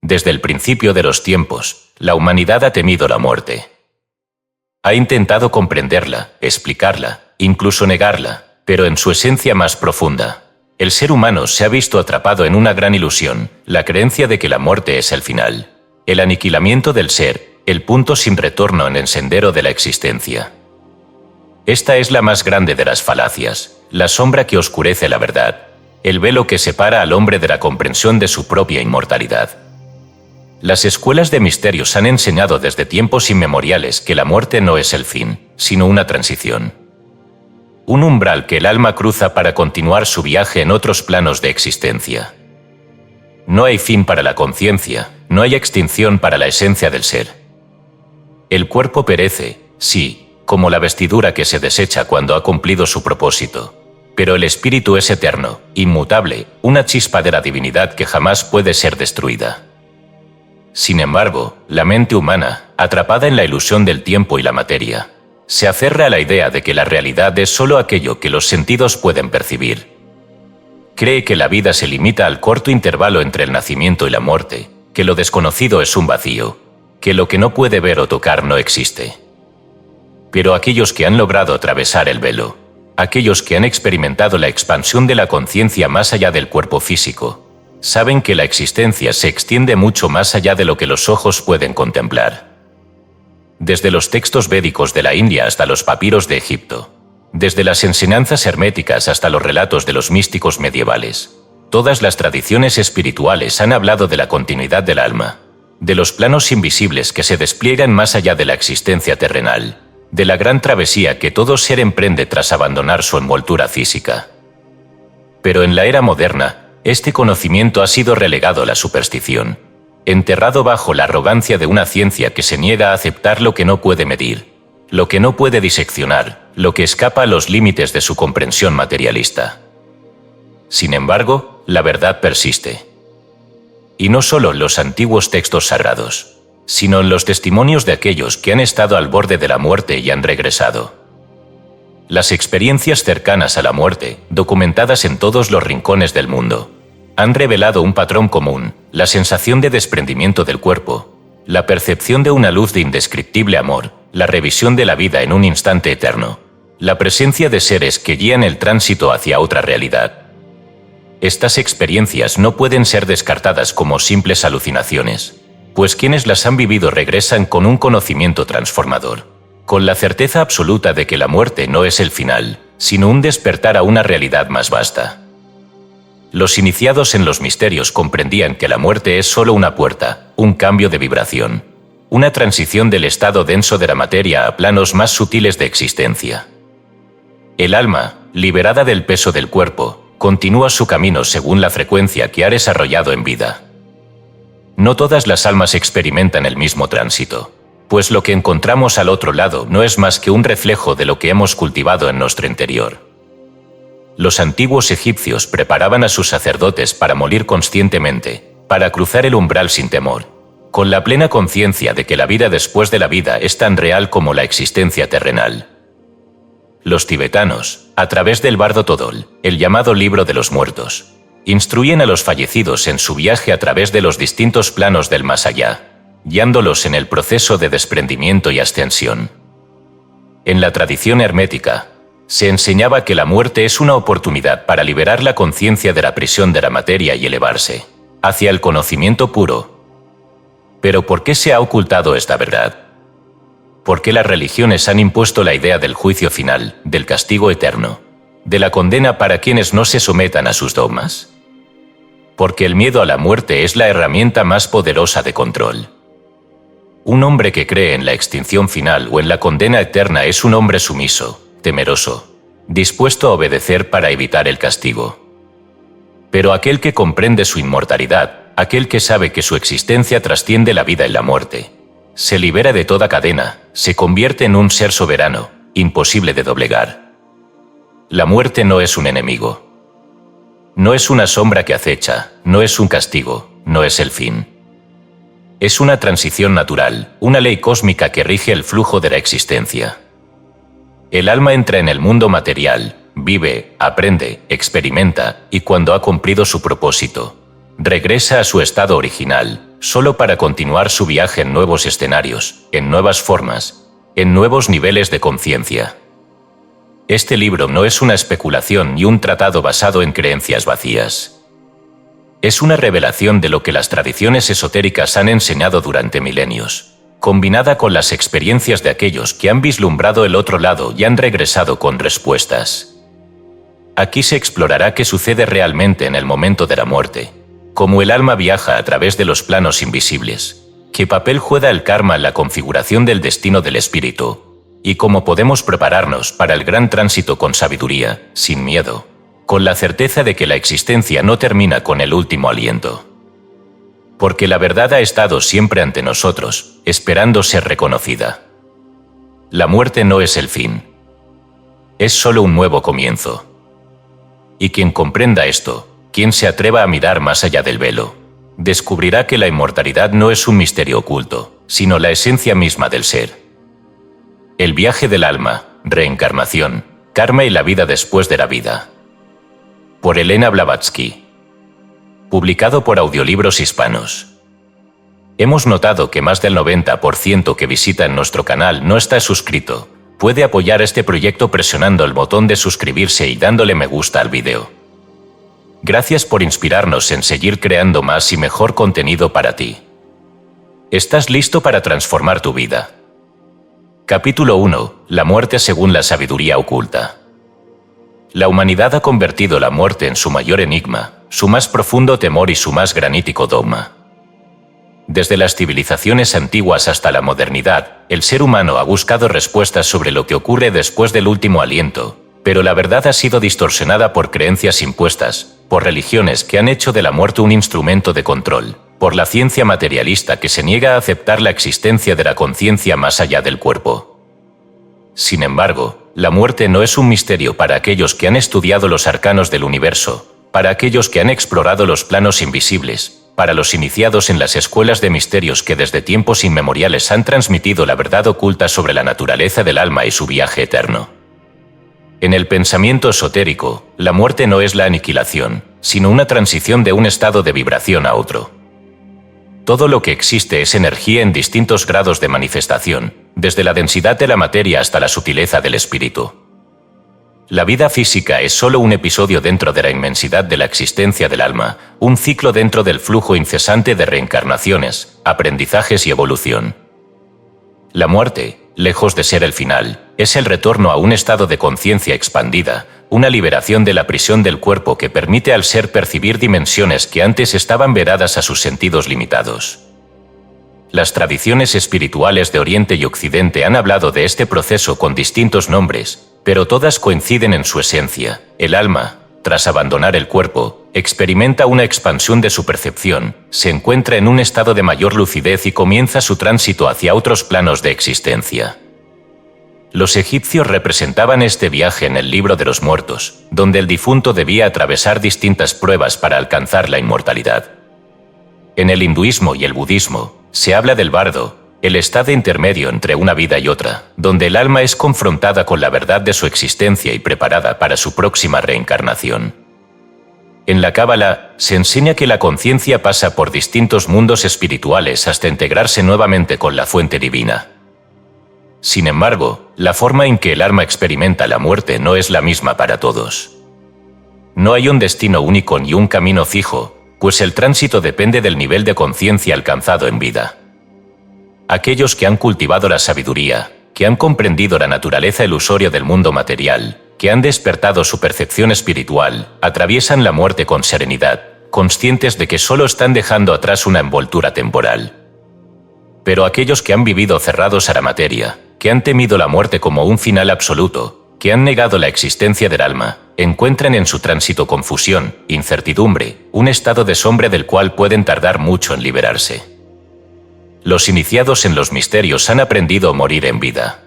Desde el principio de los tiempos, la humanidad ha temido la muerte. Ha intentado comprenderla, explicarla, incluso negarla, pero en su esencia más profunda, el ser humano se ha visto atrapado en una gran ilusión, la creencia de que la muerte es el final, el aniquilamiento del ser, el punto sin retorno en el sendero de la existencia. Esta es la más grande de las falacias, la sombra que oscurece la verdad, el velo que separa al hombre de la comprensión de su propia inmortalidad. Las escuelas de misterios han enseñado desde tiempos inmemoriales que la muerte no es el fin, sino una transición. Un umbral que el alma cruza para continuar su viaje en otros planos de existencia. No hay fin para la conciencia, no hay extinción para la esencia del ser. El cuerpo perece, sí, como la vestidura que se desecha cuando ha cumplido su propósito, pero el espíritu es eterno, inmutable, una chispa de la divinidad que jamás puede ser destruida. Sin embargo, la mente humana, atrapada en la ilusión del tiempo y la materia, se aferra a la idea de que la realidad es solo aquello que los sentidos pueden percibir. Cree que la vida se limita al corto intervalo entre el nacimiento y la muerte, que lo desconocido es un vacío, que lo que no puede ver o tocar no existe. Pero aquellos que han logrado atravesar el velo, aquellos que han experimentado la expansión de la conciencia más allá del cuerpo físico, saben que la existencia se extiende mucho más allá de lo que los ojos pueden contemplar. Desde los textos védicos de la India hasta los papiros de Egipto, desde las enseñanzas herméticas hasta los relatos de los místicos medievales, todas las tradiciones espirituales han hablado de la continuidad del alma, de los planos invisibles que se despliegan más allá de la existencia terrenal, de la gran travesía que todo ser emprende tras abandonar su envoltura física. Pero en la era moderna, este conocimiento ha sido relegado a la superstición, enterrado bajo la arrogancia de una ciencia que se niega a aceptar lo que no puede medir, lo que no puede diseccionar, lo que escapa a los límites de su comprensión materialista. Sin embargo, la verdad persiste. Y no solo en los antiguos textos sagrados, sino en los testimonios de aquellos que han estado al borde de la muerte y han regresado. Las experiencias cercanas a la muerte, documentadas en todos los rincones del mundo, han revelado un patrón común, la sensación de desprendimiento del cuerpo, la percepción de una luz de indescriptible amor, la revisión de la vida en un instante eterno, la presencia de seres que guían el tránsito hacia otra realidad. Estas experiencias no pueden ser descartadas como simples alucinaciones, pues quienes las han vivido regresan con un conocimiento transformador, con la certeza absoluta de que la muerte no es el final, sino un despertar a una realidad más vasta. Los iniciados en los misterios comprendían que la muerte es solo una puerta, un cambio de vibración, una transición del estado denso de la materia a planos más sutiles de existencia. El alma, liberada del peso del cuerpo, continúa su camino según la frecuencia que ha desarrollado en vida. No todas las almas experimentan el mismo tránsito, pues lo que encontramos al otro lado no es más que un reflejo de lo que hemos cultivado en nuestro interior. Los antiguos egipcios preparaban a sus sacerdotes para morir conscientemente, para cruzar el umbral sin temor, con la plena conciencia de que la vida después de la vida es tan real como la existencia terrenal. Los tibetanos, a través del Bardo Todol, el llamado Libro de los Muertos, instruyen a los fallecidos en su viaje a través de los distintos planos del más allá, guiándolos en el proceso de desprendimiento y ascensión. En la tradición hermética, se enseñaba que la muerte es una oportunidad para liberar la conciencia de la prisión de la materia y elevarse hacia el conocimiento puro. Pero ¿por qué se ha ocultado esta verdad? ¿Por qué las religiones han impuesto la idea del juicio final, del castigo eterno, de la condena para quienes no se sometan a sus dogmas? Porque el miedo a la muerte es la herramienta más poderosa de control. Un hombre que cree en la extinción final o en la condena eterna es un hombre sumiso, temeroso, dispuesto a obedecer para evitar el castigo. Pero aquel que comprende su inmortalidad, aquel que sabe que su existencia trasciende la vida y la muerte, se libera de toda cadena, se convierte en un ser soberano, imposible de doblegar. La muerte no es un enemigo. No es una sombra que acecha, no es un castigo, no es el fin. Es una transición natural, una ley cósmica que rige el flujo de la existencia. El alma entra en el mundo material, vive, aprende, experimenta, y cuando ha cumplido su propósito, regresa a su estado original, solo para continuar su viaje en nuevos escenarios, en nuevas formas, en nuevos niveles de conciencia. Este libro no es una especulación ni un tratado basado en creencias vacías. Es una revelación de lo que las tradiciones esotéricas han enseñado durante milenios, combinada con las experiencias de aquellos que han vislumbrado el otro lado y han regresado con respuestas. Aquí se explorará qué sucede realmente en el momento de la muerte, cómo el alma viaja a través de los planos invisibles, qué papel juega el karma en la configuración del destino del espíritu, y cómo podemos prepararnos para el gran tránsito con sabiduría, sin miedo, con la certeza de que la existencia no termina con el último aliento. Porque la verdad ha estado siempre ante nosotros, esperando ser reconocida. La muerte no es el fin. Es solo un nuevo comienzo. Y quien comprenda esto, quien se atreva a mirar más allá del velo, descubrirá que la inmortalidad no es un misterio oculto, sino la esencia misma del ser. El viaje del alma, reencarnación, karma y la vida después de la vida. Por Elena Blavatsky. Publicado por Audiolibros Hispanos. Hemos notado que más del 90% que visita nuestro canal no está suscrito. Puede apoyar este proyecto presionando el botón de suscribirse y dándole me gusta al vídeo. Gracias por inspirarnos en seguir creando más y mejor contenido para ti. ¿Estás listo para transformar tu vida? Capítulo 1. La muerte según la sabiduría oculta. La humanidad ha convertido la muerte en su mayor enigma, su más profundo temor y su más granítico dogma. Desde las civilizaciones antiguas hasta la modernidad, el ser humano ha buscado respuestas sobre lo que ocurre después del último aliento, pero la verdad ha sido distorsionada por creencias impuestas, por religiones que han hecho de la muerte un instrumento de control, por la ciencia materialista que se niega a aceptar la existencia de la conciencia más allá del cuerpo. Sin embargo, la muerte no es un misterio para aquellos que han estudiado los arcanos del universo, para aquellos que han explorado los planos invisibles, para los iniciados en las escuelas de misterios que desde tiempos inmemoriales han transmitido la verdad oculta sobre la naturaleza del alma y su viaje eterno. En el pensamiento esotérico, la muerte no es la aniquilación, sino una transición de un estado de vibración a otro. Todo lo que existe es energía en distintos grados de manifestación, desde la densidad de la materia hasta la sutileza del espíritu. La vida física es solo un episodio dentro de la inmensidad de la existencia del alma, un ciclo dentro del flujo incesante de reencarnaciones, aprendizajes y evolución. La muerte, lejos de ser el final, es el retorno a un estado de conciencia expandida, una liberación de la prisión del cuerpo que permite al ser percibir dimensiones que antes estaban vedadas a sus sentidos limitados. Las tradiciones espirituales de Oriente y Occidente han hablado de este proceso con distintos nombres, pero todas coinciden en su esencia. El alma, tras abandonar el cuerpo, experimenta una expansión de su percepción, se encuentra en un estado de mayor lucidez y comienza su tránsito hacia otros planos de existencia. Los egipcios representaban este viaje en el Libro de los Muertos, donde el difunto debía atravesar distintas pruebas para alcanzar la inmortalidad. En el hinduismo y el budismo, se habla del bardo, el estado intermedio entre una vida y otra, donde el alma es confrontada con la verdad de su existencia y preparada para su próxima reencarnación. En la Cábala, se enseña que la conciencia pasa por distintos mundos espirituales hasta integrarse nuevamente con la fuente divina. Sin embargo, la forma en que el alma experimenta la muerte no es la misma para todos. No hay un destino único ni un camino fijo, pues el tránsito depende del nivel de conciencia alcanzado en vida. Aquellos que han cultivado la sabiduría, que han comprendido la naturaleza ilusoria del mundo material, que han despertado su percepción espiritual, atraviesan la muerte con serenidad, conscientes de que solo están dejando atrás una envoltura temporal. Pero aquellos que han vivido cerrados a la materia, que han temido la muerte como un final absoluto, que han negado la existencia del alma, encuentran en su tránsito confusión, incertidumbre, un estado de sombra del cual pueden tardar mucho en liberarse. Los iniciados en los misterios han aprendido a morir en vida.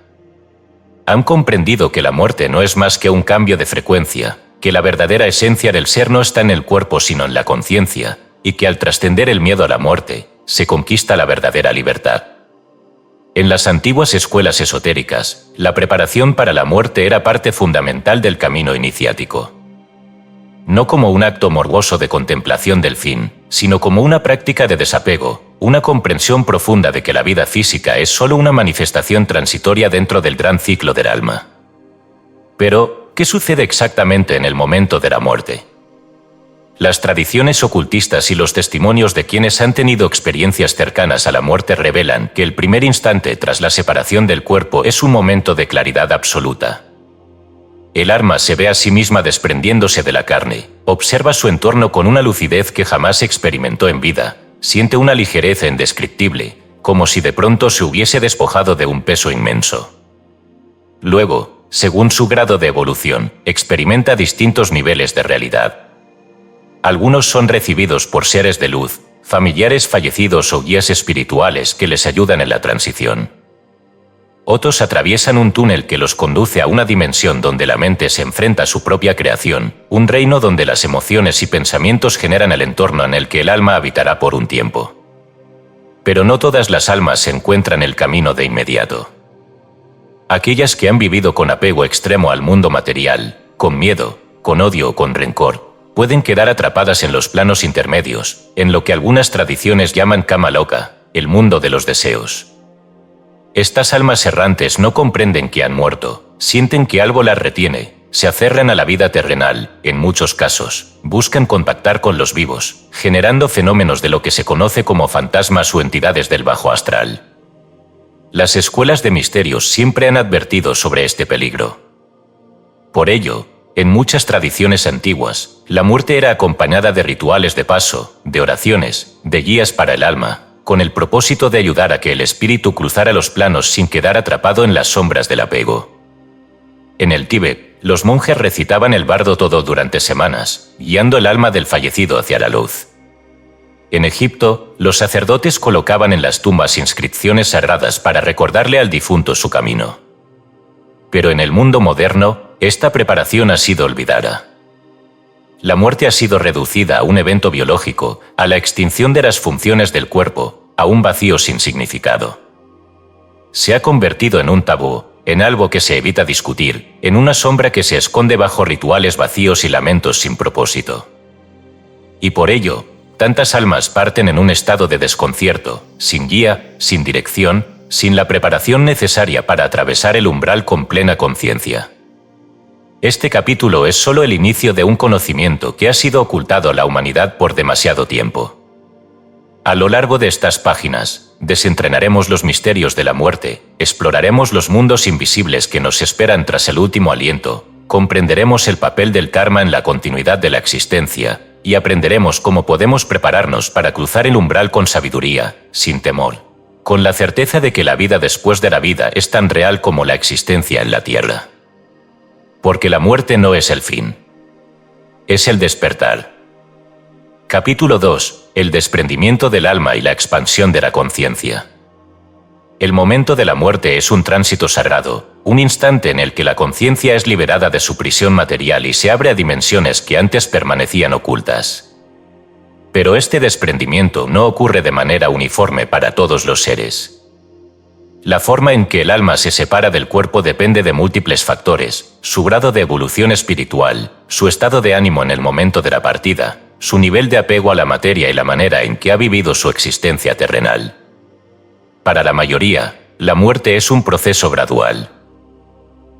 Han comprendido que la muerte no es más que un cambio de frecuencia, que la verdadera esencia del ser no está en el cuerpo sino en la conciencia, y que al trascender el miedo a la muerte, se conquista la verdadera libertad. En las antiguas escuelas esotéricas, la preparación para la muerte era parte fundamental del camino iniciático. No como un acto morboso de contemplación del fin, sino como una práctica de desapego, una comprensión profunda de que la vida física es solo una manifestación transitoria dentro del gran ciclo del alma. Pero, ¿qué sucede exactamente en el momento de la muerte? Las tradiciones ocultistas y los testimonios de quienes han tenido experiencias cercanas a la muerte revelan que el primer instante tras la separación del cuerpo es un momento de claridad absoluta. El alma se ve a sí misma desprendiéndose de la carne, observa su entorno con una lucidez que jamás experimentó en vida, siente una ligereza indescriptible, como si de pronto se hubiese despojado de un peso inmenso. Luego, según su grado de evolución, experimenta distintos niveles de realidad. Algunos son recibidos por seres de luz, familiares fallecidos o guías espirituales que les ayudan en la transición. Otros atraviesan un túnel que los conduce a una dimensión donde la mente se enfrenta a su propia creación, un reino donde las emociones y pensamientos generan el entorno en el que el alma habitará por un tiempo. Pero no todas las almas se encuentran el camino de inmediato. Aquellas que han vivido con apego extremo al mundo material, con miedo, con odio o con rencor, pueden quedar atrapadas en los planos intermedios, en lo que algunas tradiciones llaman cama loca, el mundo de los deseos. Estas almas errantes no comprenden que han muerto, sienten que algo las retiene, se aferran a la vida terrenal, en muchos casos, buscan contactar con los vivos, generando fenómenos de lo que se conoce como fantasmas o entidades del bajo astral. Las escuelas de misterios siempre han advertido sobre este peligro. Por ello, en muchas tradiciones antiguas, la muerte era acompañada de rituales de paso, de oraciones, de guías para el alma, con el propósito de ayudar a que el espíritu cruzara los planos sin quedar atrapado en las sombras del apego. En el Tíbet, los monjes recitaban el bardo todo durante semanas, guiando el alma del fallecido hacia la luz. En Egipto, los sacerdotes colocaban en las tumbas inscripciones sagradas para recordarle al difunto su camino. Pero en el mundo moderno, esta preparación ha sido olvidada. La muerte ha sido reducida a un evento biológico, a la extinción de las funciones del cuerpo, a un vacío sin significado. Se ha convertido en un tabú, en algo que se evita discutir, en una sombra que se esconde bajo rituales vacíos y lamentos sin propósito. Y por ello, tantas almas parten en un estado de desconcierto, sin guía, sin dirección, sin la preparación necesaria para atravesar el umbral con plena conciencia. Este capítulo es solo el inicio de un conocimiento que ha sido ocultado a la humanidad por demasiado tiempo. A lo largo de estas páginas, desentrenaremos los misterios de la muerte, exploraremos los mundos invisibles que nos esperan tras el último aliento, comprenderemos el papel del karma en la continuidad de la existencia, y aprenderemos cómo podemos prepararnos para cruzar el umbral con sabiduría, sin temor, con la certeza de que la vida después de la vida es tan real como la existencia en la tierra. Porque la muerte no es el fin. Es el despertar. Capítulo 2. El desprendimiento del alma y la expansión de la conciencia. El momento de la muerte es un tránsito sagrado, un instante en el que la conciencia es liberada de su prisión material y se abre a dimensiones que antes permanecían ocultas. Pero este desprendimiento no ocurre de manera uniforme para todos los seres. La forma en que el alma se separa del cuerpo depende de múltiples factores: su grado de evolución espiritual, su estado de ánimo en el momento de la partida, su nivel de apego a la materia y la manera en que ha vivido su existencia terrenal. Para la mayoría, la muerte es un proceso gradual.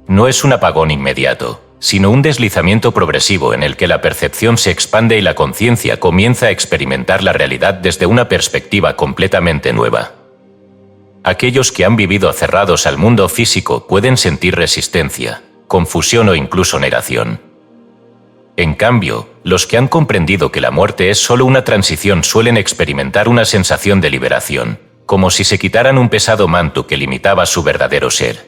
No es un apagón inmediato, sino un deslizamiento progresivo en el que la percepción se expande y la conciencia comienza a experimentar la realidad desde una perspectiva completamente nueva. Aquellos que han vivido aferrados al mundo físico pueden sentir resistencia, confusión o incluso negación. En cambio, los que han comprendido que la muerte es solo una transición suelen experimentar una sensación de liberación, como si se quitaran un pesado manto que limitaba su verdadero ser.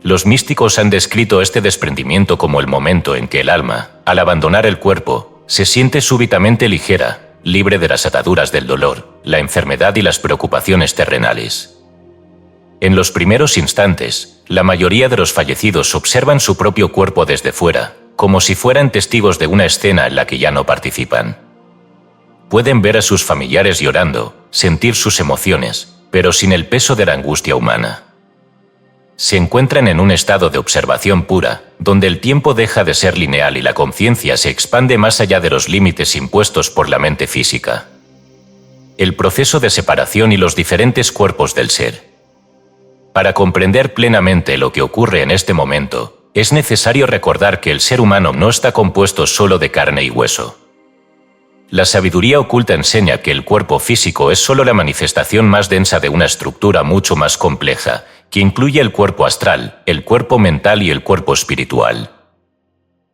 Los místicos han descrito este desprendimiento como el momento en que el alma, al abandonar el cuerpo, se siente súbitamente ligera, libre de las ataduras del dolor, la enfermedad y las preocupaciones terrenales. En los primeros instantes, la mayoría de los fallecidos observan su propio cuerpo desde fuera, como si fueran testigos de una escena en la que ya no participan. Pueden ver a sus familiares llorando, sentir sus emociones, pero sin el peso de la angustia humana. Se encuentran en un estado de observación pura, donde el tiempo deja de ser lineal y la conciencia se expande más allá de los límites impuestos por la mente física. el proceso de separación y los diferentes cuerpos del ser. Para comprender plenamente lo que ocurre en este momento, es necesario recordar que el ser humano no está compuesto solo de carne y hueso. La sabiduría oculta enseña que el cuerpo físico es solo la manifestación más densa de una estructura mucho más compleja, que incluye el cuerpo astral, el cuerpo mental y el cuerpo espiritual.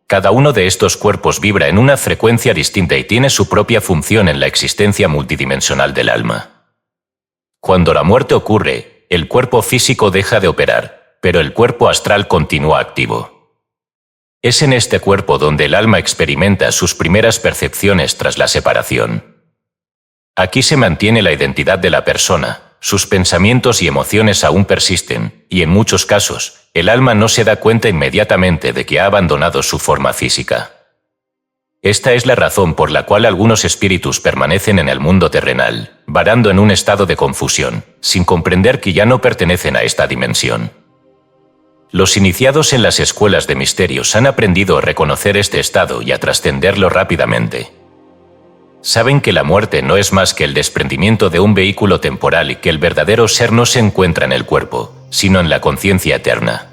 Cada uno de estos cuerpos vibra en una frecuencia distinta y tiene su propia función en la existencia multidimensional del alma. Cuando la muerte ocurre, el cuerpo físico deja de operar, pero el cuerpo astral continúa activo. Es en este cuerpo donde el alma experimenta sus primeras percepciones tras la separación. Aquí se mantiene la identidad de la persona, sus pensamientos y emociones aún persisten, y en muchos casos, el alma no se da cuenta inmediatamente de que ha abandonado su forma física. Esta es la razón por la cual algunos espíritus permanecen en el mundo terrenal, varando en un estado de confusión, sin comprender que ya no pertenecen a esta dimensión. Los iniciados en las escuelas de misterios han aprendido a reconocer este estado y a trascenderlo rápidamente. Saben que la muerte no es más que el desprendimiento de un vehículo temporal y que el verdadero ser no se encuentra en el cuerpo, sino en la conciencia eterna.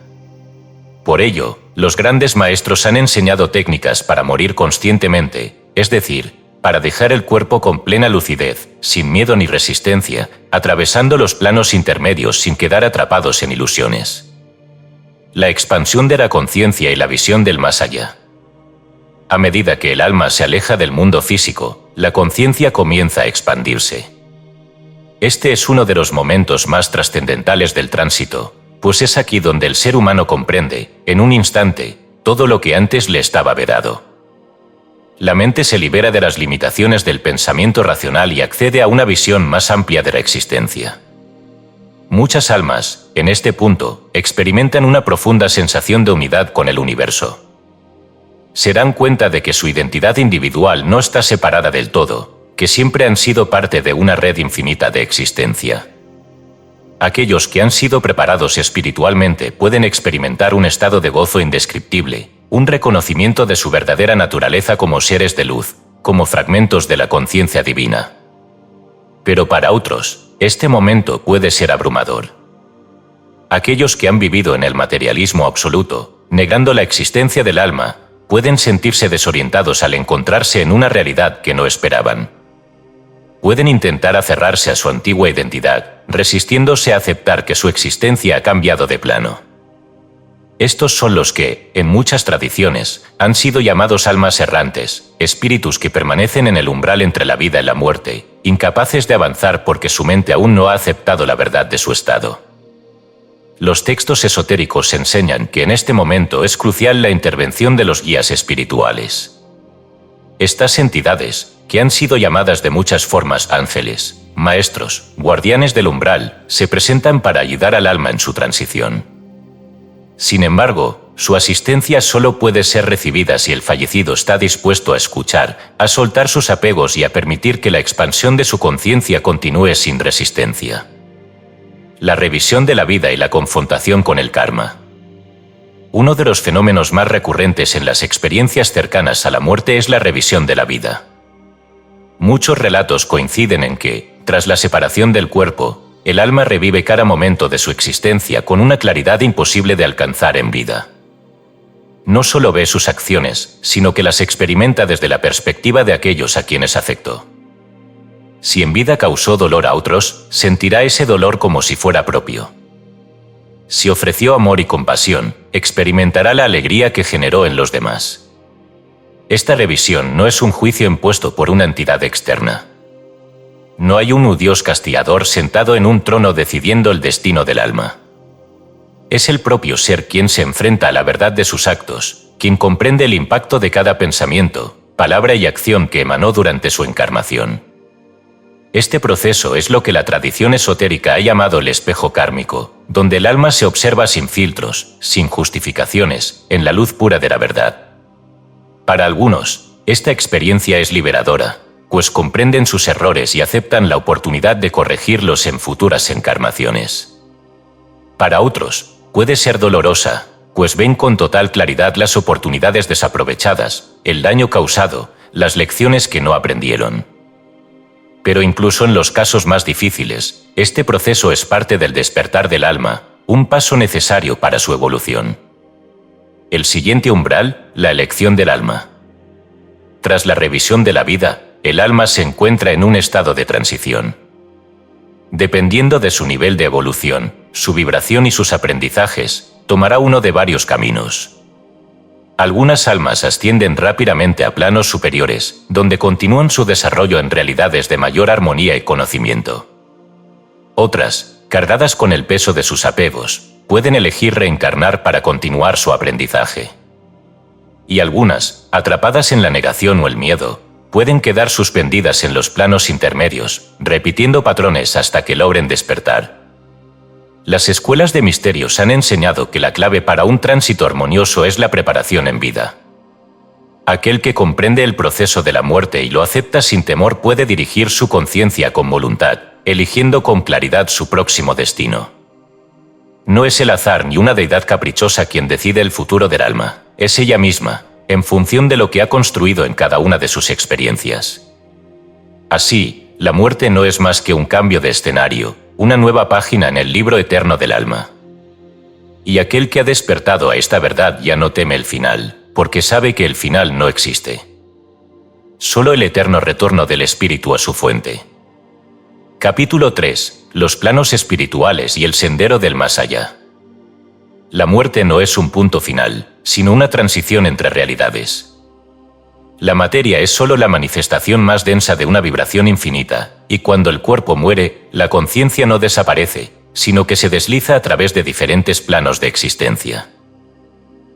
Por ello, los grandes maestros han enseñado técnicas para morir conscientemente, es decir, para dejar el cuerpo con plena lucidez, sin miedo ni resistencia, atravesando los planos intermedios sin quedar atrapados en ilusiones. La expansión de la conciencia y la visión del más allá. A medida que el alma se aleja del mundo físico, la conciencia comienza a expandirse. Este es uno de los momentos más trascendentales del tránsito, pues es aquí donde el ser humano comprende, en un instante, todo lo que antes le estaba vedado. La mente se libera de las limitaciones del pensamiento racional y accede a una visión más amplia de la existencia. Muchas almas, en este punto, experimentan una profunda sensación de unidad con el universo. Se dan cuenta de que su identidad individual no está separada del todo, que siempre han sido parte de una red infinita de existencia. Aquellos que han sido preparados espiritualmente pueden experimentar un estado de gozo indescriptible, un reconocimiento de su verdadera naturaleza como seres de luz, como fragmentos de la conciencia divina. Pero para otros, este momento puede ser abrumador. Aquellos que han vivido en el materialismo absoluto, negando la existencia del alma, pueden sentirse desorientados al encontrarse en una realidad que no esperaban. Pueden intentar aferrarse a su antigua identidad, resistiéndose a aceptar que su existencia ha cambiado de plano. Estos son los que, en muchas tradiciones, han sido llamados almas errantes, espíritus que permanecen en el umbral entre la vida y la muerte, incapaces de avanzar porque su mente aún no ha aceptado la verdad de su estado. Los textos esotéricos enseñan que en este momento es crucial la intervención de los guías espirituales. Estas entidades, que han sido llamadas de muchas formas ángeles, maestros, guardianes del umbral, se presentan para ayudar al alma en su transición. Sin embargo, su asistencia solo puede ser recibida si el fallecido está dispuesto a escuchar, a soltar sus apegos y a permitir que la expansión de su conciencia continúe sin resistencia. La revisión de la vida y la confrontación con el karma. Uno de los fenómenos más recurrentes en las experiencias cercanas a la muerte es la revisión de la vida. Muchos relatos coinciden en que, tras la separación del cuerpo, el alma revive cada momento de su existencia con una claridad imposible de alcanzar en vida. No solo ve sus acciones, sino que las experimenta desde la perspectiva de aquellos a quienes afectó. Si en vida causó dolor a otros, sentirá ese dolor como si fuera propio. Si ofreció amor y compasión, experimentará la alegría que generó en los demás. Esta revisión no es un juicio impuesto por una entidad externa. No hay un Dios castigador sentado en un trono decidiendo el destino del alma. Es el propio ser quien se enfrenta a la verdad de sus actos, quien comprende el impacto de cada pensamiento, palabra y acción que emanó durante su encarnación. Este proceso es lo que la tradición esotérica ha llamado el espejo kármico, donde el alma se observa sin filtros, sin justificaciones, en la luz pura de la verdad. Para algunos, esta experiencia es liberadora, pues comprenden sus errores y aceptan la oportunidad de corregirlos en futuras encarnaciones. Para otros, puede ser dolorosa, pues ven con total claridad las oportunidades desaprovechadas, el daño causado, las lecciones que no aprendieron. Pero incluso en los casos más difíciles, este proceso es parte del despertar del alma, un paso necesario para su evolución. El siguiente umbral, la elección del alma. Tras la revisión de la vida, el alma se encuentra en un estado de transición. Dependiendo de su nivel de evolución, su vibración y sus aprendizajes, tomará uno de varios caminos. Algunas almas ascienden rápidamente a planos superiores, donde continúan su desarrollo en realidades de mayor armonía y conocimiento. Otras, cargadas con el peso de sus apegos, pueden elegir reencarnar para continuar su aprendizaje. Y algunas, atrapadas en la negación o el miedo, pueden quedar suspendidas en los planos intermedios, repitiendo patrones hasta que logren despertar. Las escuelas de misterios han enseñado que la clave para un tránsito armonioso es la preparación en vida. Aquel que comprende el proceso de la muerte y lo acepta sin temor puede dirigir su conciencia con voluntad, eligiendo con claridad su próximo destino. No es el azar ni una deidad caprichosa quien decide el futuro del alma, es ella misma, en función de lo que ha construido en cada una de sus experiencias. Así, la muerte no es más que un cambio de escenario, una nueva página en el libro eterno del alma. Y aquel que ha despertado a esta verdad ya no teme el final, porque sabe que el final no existe. Solo el eterno retorno del espíritu a su fuente. Capítulo 3. Los planos espirituales y el sendero del más allá. La muerte no es un punto final, sino una transición entre realidades. La materia es solo la manifestación más densa de una vibración infinita, y cuando el cuerpo muere, la conciencia no desaparece, sino que se desliza a través de diferentes planos de existencia.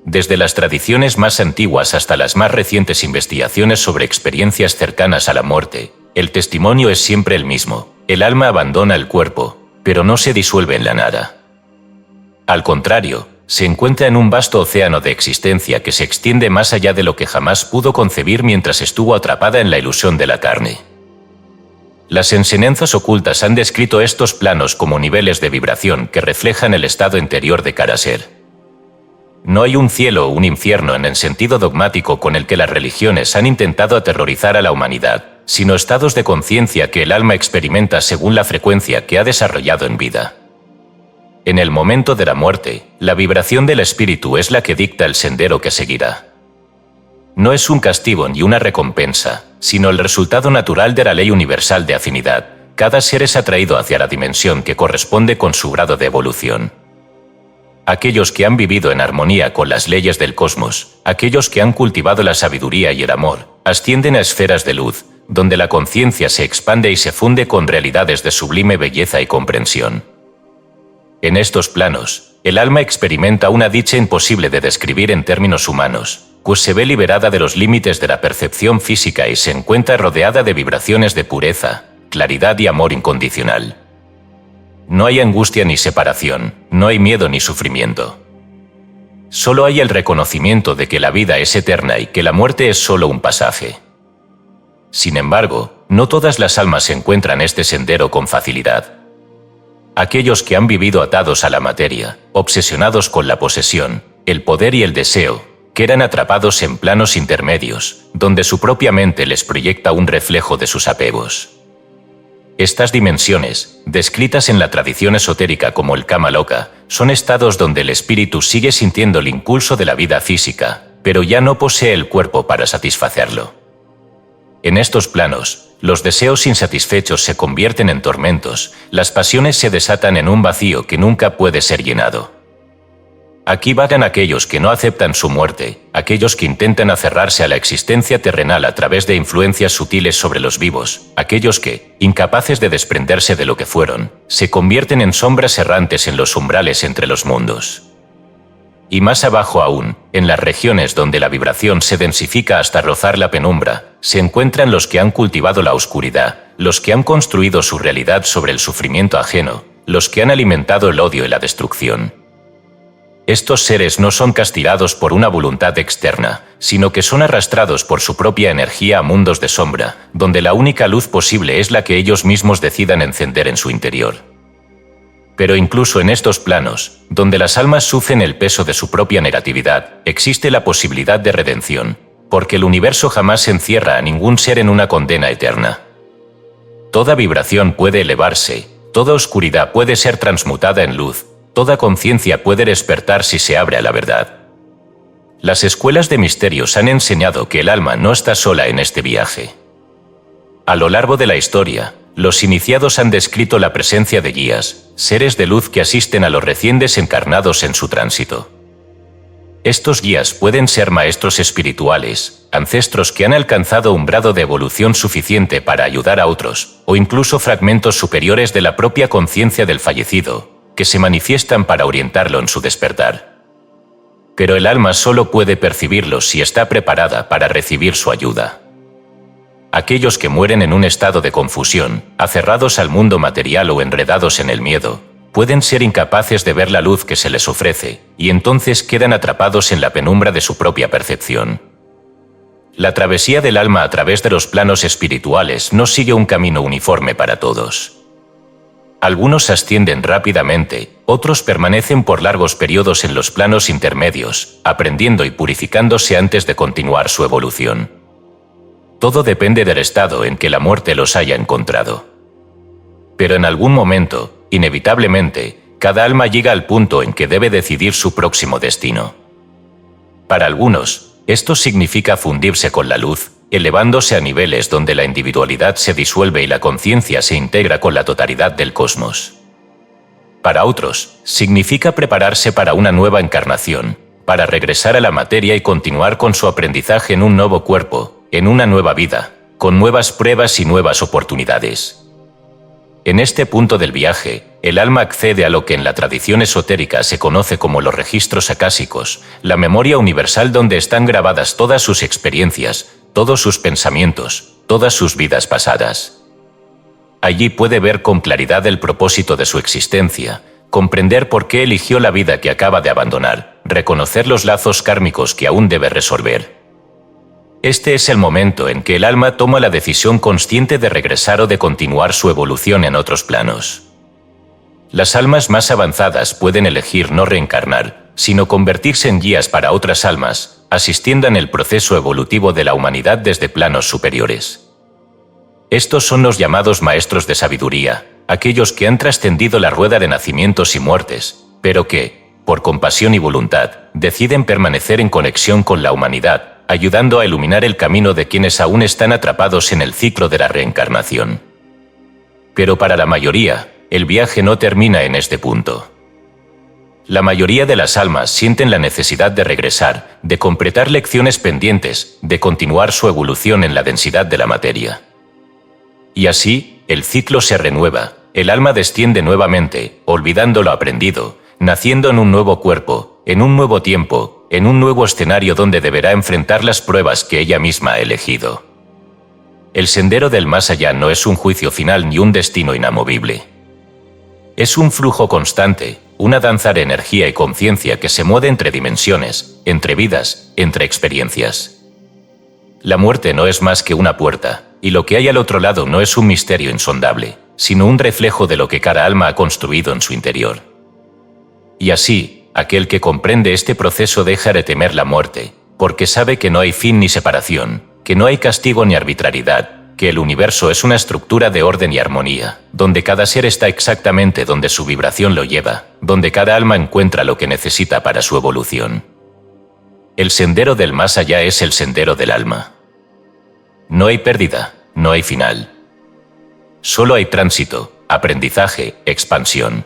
Desde las tradiciones más antiguas hasta las más recientes investigaciones sobre experiencias cercanas a la muerte, el testimonio es siempre el mismo: el alma abandona el cuerpo, pero no se disuelve en la nada. Al contrario, se encuentra en un vasto océano de existencia que se extiende más allá de lo que jamás pudo concebir mientras estuvo atrapada en la ilusión de la carne. Las enseñanzas ocultas han descrito estos planos como niveles de vibración que reflejan el estado interior de cada ser. No hay un cielo o un infierno en el sentido dogmático con el que las religiones han intentado aterrorizar a la humanidad, sino estados de conciencia que el alma experimenta según la frecuencia que ha desarrollado en vida. En el momento de la muerte, la vibración del espíritu es la que dicta el sendero que seguirá. No es un castigo ni una recompensa, sino el resultado natural de la ley universal de afinidad. Cada ser es atraído hacia la dimensión que corresponde con su grado de evolución. Aquellos que han vivido en armonía con las leyes del cosmos, aquellos que han cultivado la sabiduría y el amor, ascienden a esferas de luz, donde la conciencia se expande y se funde con realidades de sublime belleza y comprensión. En estos planos, el alma experimenta una dicha imposible de describir en términos humanos, pues se ve liberada de los límites de la percepción física y se encuentra rodeada de vibraciones de pureza, claridad y amor incondicional. No hay angustia ni separación, no hay miedo ni sufrimiento. Solo hay el reconocimiento de que la vida es eterna y que la muerte es solo un pasaje. Sin embargo, no todas las almas encuentran este sendero con facilidad. Aquellos que han vivido atados a la materia, obsesionados con la posesión, el poder y el deseo, quedan atrapados en planos intermedios, donde su propia mente les proyecta un reflejo de sus apegos. Estas dimensiones, descritas en la tradición esotérica como el Kama Loka, son estados donde el espíritu sigue sintiendo el impulso de la vida física, pero ya no posee el cuerpo para satisfacerlo. En estos planos, los deseos insatisfechos se convierten en tormentos, las pasiones se desatan en un vacío que nunca puede ser llenado. Aquí vagan aquellos que no aceptan su muerte, aquellos que intentan aferrarse a la existencia terrenal a través de influencias sutiles sobre los vivos, aquellos que, incapaces de desprenderse de lo que fueron, se convierten en sombras errantes en los umbrales entre los mundos. Y más abajo aún, en las regiones donde la vibración se densifica hasta rozar la penumbra, se encuentran los que han cultivado la oscuridad, los que han construido su realidad sobre el sufrimiento ajeno, los que han alimentado el odio y la destrucción. Estos seres no son castigados por una voluntad externa, sino que son arrastrados por su propia energía a mundos de sombra, donde la única luz posible es la que ellos mismos decidan encender en su interior. Pero incluso en estos planos, donde las almas sufren el peso de su propia negatividad, existe la posibilidad de redención, porque el universo jamás encierra a ningún ser en una condena eterna. Toda vibración puede elevarse, toda oscuridad puede ser transmutada en luz, toda conciencia puede despertar si se abre a la verdad. Las escuelas de misterios han enseñado que el alma no está sola en este viaje. A lo largo de la historia, los iniciados han descrito la presencia de guías, seres de luz que asisten a los recién desencarnados en su tránsito. Estos guías pueden ser maestros espirituales, ancestros que han alcanzado un grado de evolución suficiente para ayudar a otros, o incluso fragmentos superiores de la propia conciencia del fallecido, que se manifiestan para orientarlo en su despertar. Pero el alma solo puede percibirlos si está preparada para recibir su ayuda. Aquellos que mueren en un estado de confusión, aferrados al mundo material o enredados en el miedo, pueden ser incapaces de ver la luz que se les ofrece, y entonces quedan atrapados en la penumbra de su propia percepción. La travesía del alma a través de los planos espirituales no sigue un camino uniforme para todos. Algunos ascienden rápidamente, otros permanecen por largos periodos en los planos intermedios, aprendiendo y purificándose antes de continuar su evolución. Todo depende del estado en que la muerte los haya encontrado. Pero en algún momento, inevitablemente, cada alma llega al punto en que debe decidir su próximo destino. Para algunos, esto significa fundirse con la luz, elevándose a niveles donde la individualidad se disuelve y la conciencia se integra con la totalidad del cosmos. Para otros, significa prepararse para una nueva encarnación, para regresar a la materia y continuar con su aprendizaje en un nuevo cuerpo, en una nueva vida, con nuevas pruebas y nuevas oportunidades. En este punto del viaje, el alma accede a lo que en la tradición esotérica se conoce como los registros acásicos, la memoria universal donde están grabadas todas sus experiencias, todos sus pensamientos, todas sus vidas pasadas. Allí puede ver con claridad el propósito de su existencia, comprender por qué eligió la vida que acaba de abandonar, reconocer los lazos kármicos que aún debe resolver. Este es el momento en que el alma toma la decisión consciente de regresar o de continuar su evolución en otros planos. Las almas más avanzadas pueden elegir no reencarnar, sino convertirse en guías para otras almas, asistiendo en el proceso evolutivo de la humanidad desde planos superiores. Estos son los llamados maestros de sabiduría, aquellos que han trascendido la rueda de nacimientos y muertes, pero que, por compasión y voluntad, deciden permanecer en conexión con la humanidad, ayudando a iluminar el camino de quienes aún están atrapados en el ciclo de la reencarnación. Pero para la mayoría, el viaje no termina en este punto. La mayoría de las almas sienten la necesidad de regresar, de completar lecciones pendientes, de continuar su evolución en la densidad de la materia. Y así, el ciclo se renueva, el alma desciende nuevamente, olvidando lo aprendido, naciendo en un nuevo cuerpo, en un nuevo tiempo, en un nuevo escenario donde deberá enfrentar las pruebas que ella misma ha elegido. El sendero del más allá no es un juicio final ni un destino inamovible. Es un flujo constante, una danza de energía y conciencia que se mueve entre dimensiones, entre vidas, entre experiencias. La muerte no es más que una puerta, y lo que hay al otro lado no es un misterio insondable, sino un reflejo de lo que cada alma ha construido en su interior. Y así, aquel que comprende este proceso deja de temer la muerte, porque sabe que no hay fin ni separación, que no hay castigo ni arbitrariedad, que el universo es una estructura de orden y armonía, donde cada ser está exactamente donde su vibración lo lleva, donde cada alma encuentra lo que necesita para su evolución. El sendero del más allá es el sendero del alma. No hay pérdida, no hay final. Solo hay tránsito, aprendizaje, expansión.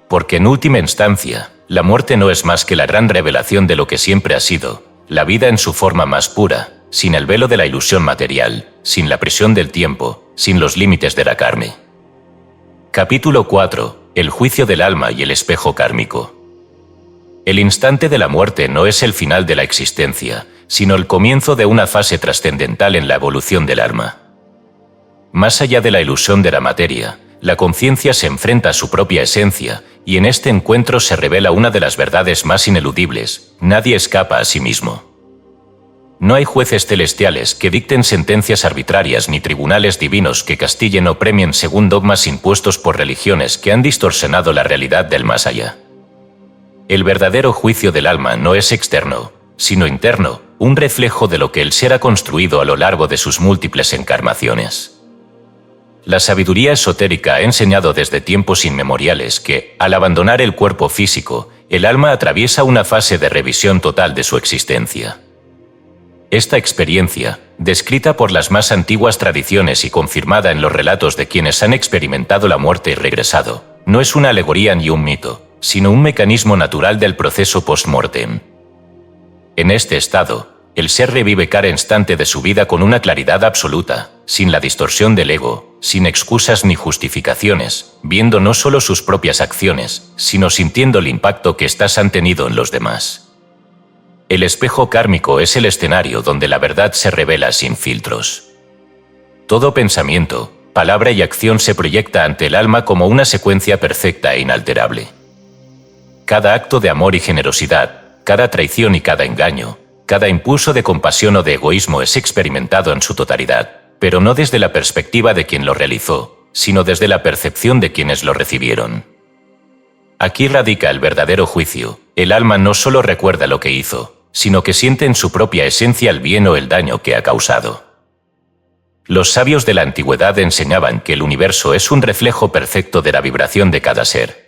Porque en última instancia, la muerte no es más que la gran revelación de lo que siempre ha sido, la vida en su forma más pura, sin el velo de la ilusión material, sin la presión del tiempo, sin los límites de la carne. Capítulo 4. El juicio del alma y el espejo kármico. El instante de la muerte no es el final de la existencia, sino el comienzo de una fase trascendental en la evolución del alma. Más allá de la ilusión de la materia, la conciencia se enfrenta a su propia esencia, y en este encuentro se revela una de las verdades más ineludibles: nadie escapa a sí mismo. No hay jueces celestiales que dicten sentencias arbitrarias ni tribunales divinos que castiguen o premien según dogmas impuestos por religiones que han distorsionado la realidad del más allá. El verdadero juicio del alma no es externo, sino interno, un reflejo de lo que el ser ha construido a lo largo de sus múltiples encarnaciones. la sabiduría esotérica ha enseñado desde tiempos inmemoriales que, al abandonar el cuerpo físico, el alma atraviesa una fase de revisión total de su existencia. Esta experiencia, descrita por las más antiguas tradiciones y confirmada en los relatos de quienes han experimentado la muerte y regresado, no es una alegoría ni un mito, sino un mecanismo natural del proceso post-mortem. En este estado, el ser revive cada instante de su vida con una claridad absoluta, sin la distorsión del ego, sin excusas ni justificaciones, viendo no solo sus propias acciones, sino sintiendo el impacto que éstas han tenido en los demás. El espejo kármico es el escenario donde la verdad se revela sin filtros. Todo pensamiento, palabra y acción se proyecta ante el alma como una secuencia perfecta e inalterable. Cada acto de amor y generosidad, cada traición y cada engaño, cada impulso de compasión o de egoísmo es experimentado en su totalidad, pero no desde la perspectiva de quien lo realizó, sino desde la percepción de quienes lo recibieron. Aquí radica el verdadero juicio. El alma no solo recuerda lo que hizo, sino que siente en su propia esencia el bien o el daño que ha causado. Los sabios de la antigüedad enseñaban que el universo es un reflejo perfecto de la vibración de cada ser.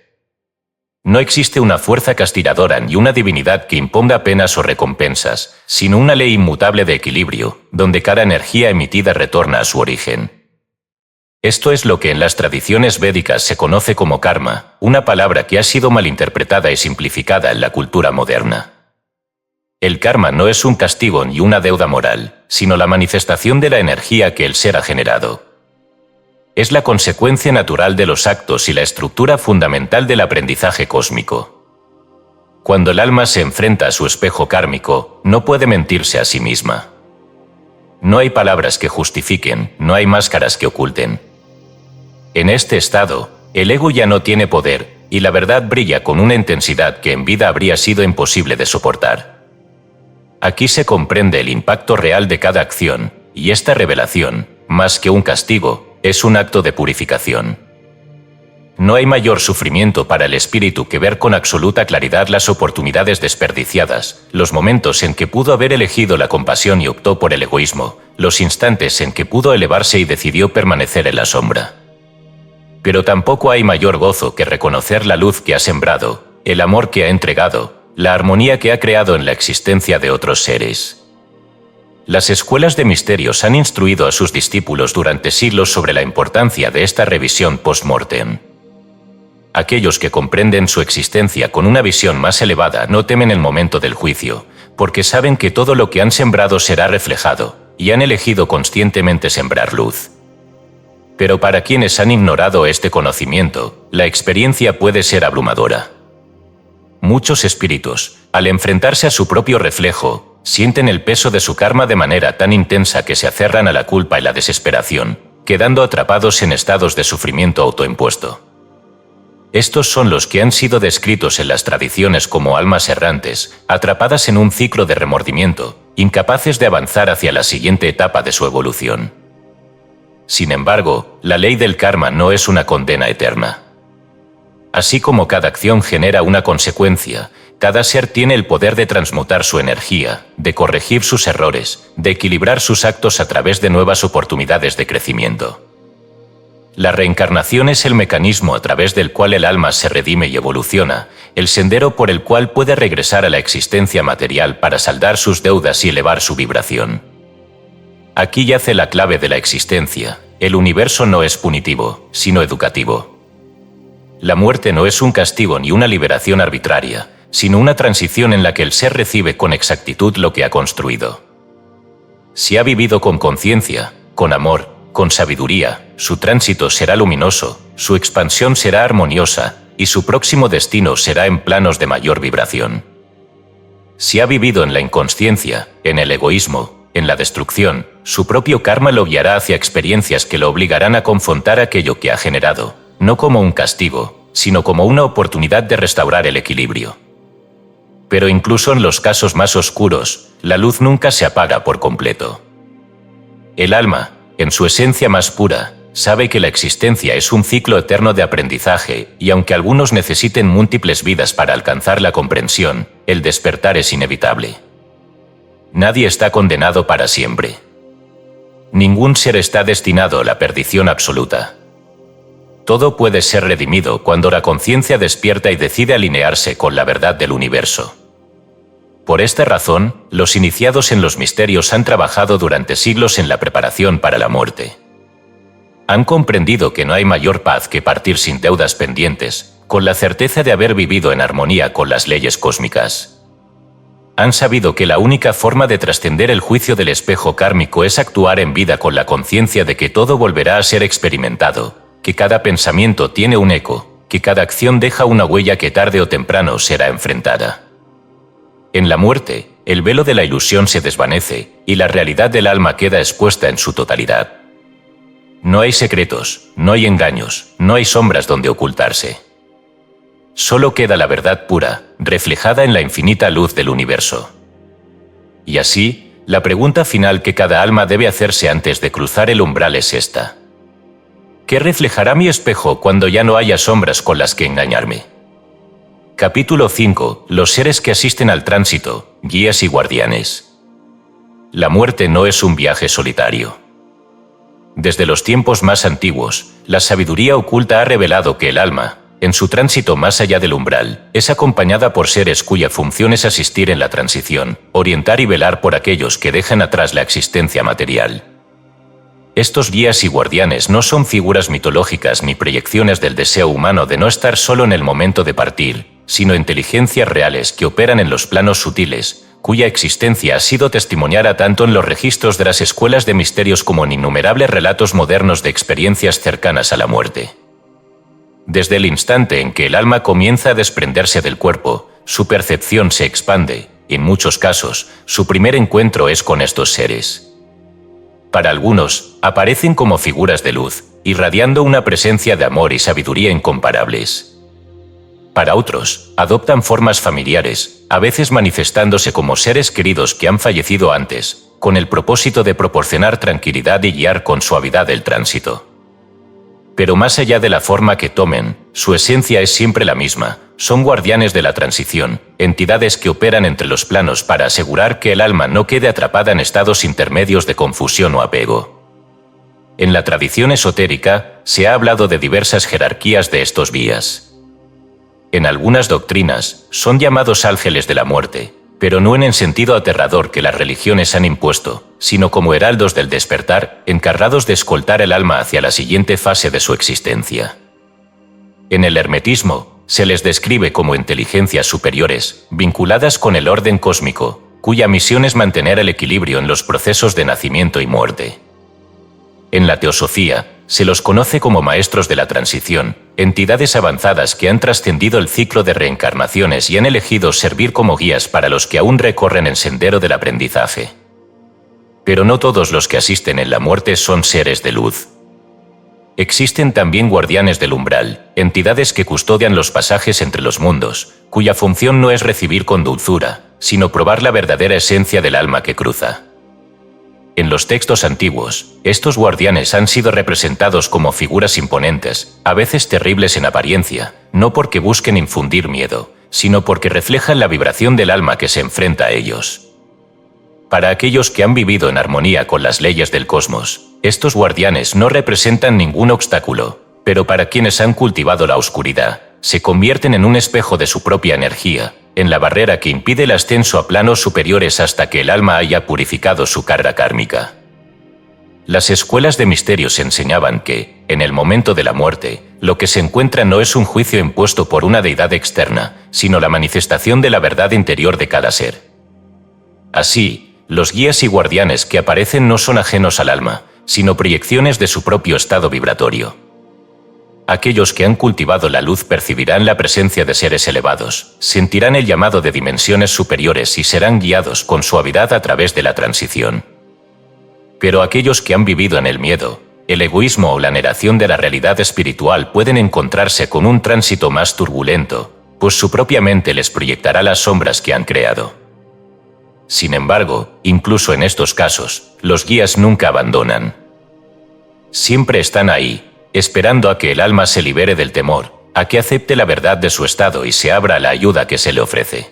No existe una fuerza castigadora ni una divinidad que imponga penas o recompensas, sino una ley inmutable de equilibrio, donde cada energía emitida retorna a su origen. Esto es lo que en las tradiciones védicas se conoce como karma, una palabra que ha sido malinterpretada y simplificada en la cultura moderna. El karma no es un castigo ni una deuda moral, sino la manifestación de la energía que el ser ha generado. Es la consecuencia natural de los actos y la estructura fundamental del aprendizaje cósmico. Cuando el alma se enfrenta a su espejo kármico, no puede mentirse a sí misma. No hay palabras que justifiquen, no hay máscaras que oculten. En este estado, el ego ya no tiene poder, y la verdad brilla con una intensidad que en vida habría sido imposible de soportar. Aquí se comprende el impacto real de cada acción, y esta revelación, más que un castigo, es un acto de purificación. No hay mayor sufrimiento para el espíritu que ver con absoluta claridad las oportunidades desperdiciadas, los momentos en que pudo haber elegido la compasión y optó por el egoísmo, los instantes en que pudo elevarse y decidió permanecer en la sombra. Pero tampoco hay mayor gozo que reconocer la luz que ha sembrado, el amor que ha entregado, la armonía que ha creado en la existencia de otros seres. Las escuelas de misterios han instruido a sus discípulos durante siglos sobre la importancia de esta revisión post-mortem. Aquellos que comprenden su existencia con una visión más elevada no temen el momento del juicio, porque saben que todo lo que han sembrado será reflejado, y han elegido conscientemente sembrar luz. Pero para quienes han ignorado este conocimiento, la experiencia puede ser abrumadora. Muchos espíritus, al enfrentarse a su propio reflejo, sienten el peso de su karma de manera tan intensa que se aferran a la culpa y la desesperación, quedando atrapados en estados de sufrimiento autoimpuesto. Estos son los que han sido descritos en las tradiciones como almas errantes, atrapadas en un ciclo de remordimiento, incapaces de avanzar hacia la siguiente etapa de su evolución. Sin embargo, la ley del karma no es una condena eterna. Así como cada acción genera una consecuencia, cada ser tiene el poder de transmutar su energía, de corregir sus errores, de equilibrar sus actos a través de nuevas oportunidades de crecimiento. La reencarnación es el mecanismo a través del cual el alma se redime y evoluciona, el sendero por el cual puede regresar a la existencia material para saldar sus deudas y elevar su vibración. Aquí yace la clave de la existencia. El universo no es punitivo, sino educativo. La muerte no es un castigo ni una liberación arbitraria, sino una transición en la que el ser recibe con exactitud lo que ha construido. Si ha vivido con conciencia, con amor, con sabiduría, su tránsito será luminoso, su expansión será armoniosa, y su próximo destino será en planos de mayor vibración. Si ha vivido en la inconsciencia, en el egoísmo, en la destrucción, su propio karma lo guiará hacia experiencias que lo obligarán a confrontar aquello que ha generado, no como un castigo, sino como una oportunidad de restaurar el equilibrio. Pero incluso en los casos más oscuros, la luz nunca se apaga por completo. El alma, en su esencia más pura, sabe que la existencia es un ciclo eterno de aprendizaje, y aunque algunos necesiten múltiples vidas para alcanzar la comprensión, el despertar es inevitable. Nadie está condenado para siempre. Ningún ser está destinado a la perdición absoluta. Todo puede ser redimido cuando la conciencia despierta y decide alinearse con la verdad del universo. Por esta razón, los iniciados en los misterios han trabajado durante siglos en la preparación para la muerte. Han comprendido que no hay mayor paz que partir sin deudas pendientes, con la certeza de haber vivido en armonía con las leyes cósmicas. Han sabido que la única forma de trascender el juicio del espejo kármico es actuar en vida con la conciencia de que todo volverá a ser experimentado, que cada pensamiento tiene un eco, que cada acción deja una huella que tarde o temprano será enfrentada. En la muerte, el velo de la ilusión se desvanece y la realidad del alma queda expuesta en su totalidad. No hay secretos, no hay engaños, no hay sombras donde ocultarse. Solo queda la verdad pura, reflejada en la infinita luz del universo. Y así, la pregunta final que cada alma debe hacerse antes de cruzar el umbral es esta: ¿qué reflejará mi espejo cuando ya no haya sombras con las que engañarme? Capítulo 5. Los seres que asisten al tránsito, guías y guardianes. La muerte no es un viaje solitario. Desde los tiempos más antiguos, la sabiduría oculta ha revelado que el alma, en su tránsito más allá del umbral, es acompañada por seres cuya función es asistir en la transición, orientar y velar por aquellos que dejan atrás la existencia material. Estos guías y guardianes no son figuras mitológicas ni proyecciones del deseo humano de no estar solo en el momento de partir, sino inteligencias reales que operan en los planos sutiles, cuya existencia ha sido testimoniada tanto en los registros de las escuelas de misterios como en innumerables relatos modernos de experiencias cercanas a la muerte. Desde el instante en que el alma comienza a desprenderse del cuerpo, su percepción se expande, y en muchos casos, su primer encuentro es con estos seres. Para algunos, aparecen como figuras de luz, irradiando una presencia de amor y sabiduría incomparables. Para otros, adoptan formas familiares, a veces manifestándose como seres queridos que han fallecido antes, con el propósito de proporcionar tranquilidad y guiar con suavidad el tránsito. Pero más allá de la forma que tomen, su esencia es siempre la misma: son guardianes de la transición, entidades que operan entre los planos para asegurar que el alma no quede atrapada en estados intermedios de confusión o apego. En la tradición esotérica, se ha hablado de diversas jerarquías de estos guías. En algunas doctrinas, son llamados ángeles de la muerte, pero no en el sentido aterrador que las religiones han impuesto, sino como heraldos del despertar, encargados de escoltar el alma hacia la siguiente fase de su existencia. En el hermetismo, se les describe como inteligencias superiores, vinculadas con el orden cósmico, cuya misión es mantener el equilibrio en los procesos de nacimiento y muerte. En la teosofía, se los conoce como maestros de la transición, entidades avanzadas que han trascendido el ciclo de reencarnaciones y han elegido servir como guías para los que aún recorren el sendero del aprendizaje. Pero no todos los que asisten en la muerte son seres de luz. Existen también guardianes del umbral, entidades que custodian los pasajes entre los mundos, cuya función no es recibir con dulzura, sino probar la verdadera esencia del alma que cruza. En los textos antiguos, estos guardianes han sido representados como figuras imponentes, a veces terribles en apariencia, no porque busquen infundir miedo, sino porque reflejan la vibración del alma que se enfrenta a ellos. Para aquellos que han vivido en armonía con las leyes del cosmos, estos guardianes no representan ningún obstáculo, pero para quienes han cultivado la oscuridad, se convierten en un espejo de su propia energía, en la barrera que impide el ascenso a planos superiores hasta que el alma haya purificado su carga kármica. Las escuelas de misterios enseñaban que, en el momento de la muerte, lo que se encuentra no es un juicio impuesto por una deidad externa, sino la manifestación de la verdad interior de cada ser. Así, los guías y guardianes que aparecen no son ajenos al alma, sino proyecciones de su propio estado vibratorio. Aquellos que han cultivado la luz percibirán la presencia de seres elevados, sentirán el llamado de dimensiones superiores y serán guiados con suavidad a través de la transición. Pero aquellos que han vivido en el miedo, el egoísmo o la negación de la realidad espiritual pueden encontrarse con un tránsito más turbulento, pues su propia mente les proyectará las sombras que han creado. Sin embargo, incluso en estos casos, los guías nunca abandonan. Siempre están ahí, esperando a que el alma se libere del temor, a que acepte la verdad de su estado y se abra a la ayuda que se le ofrece.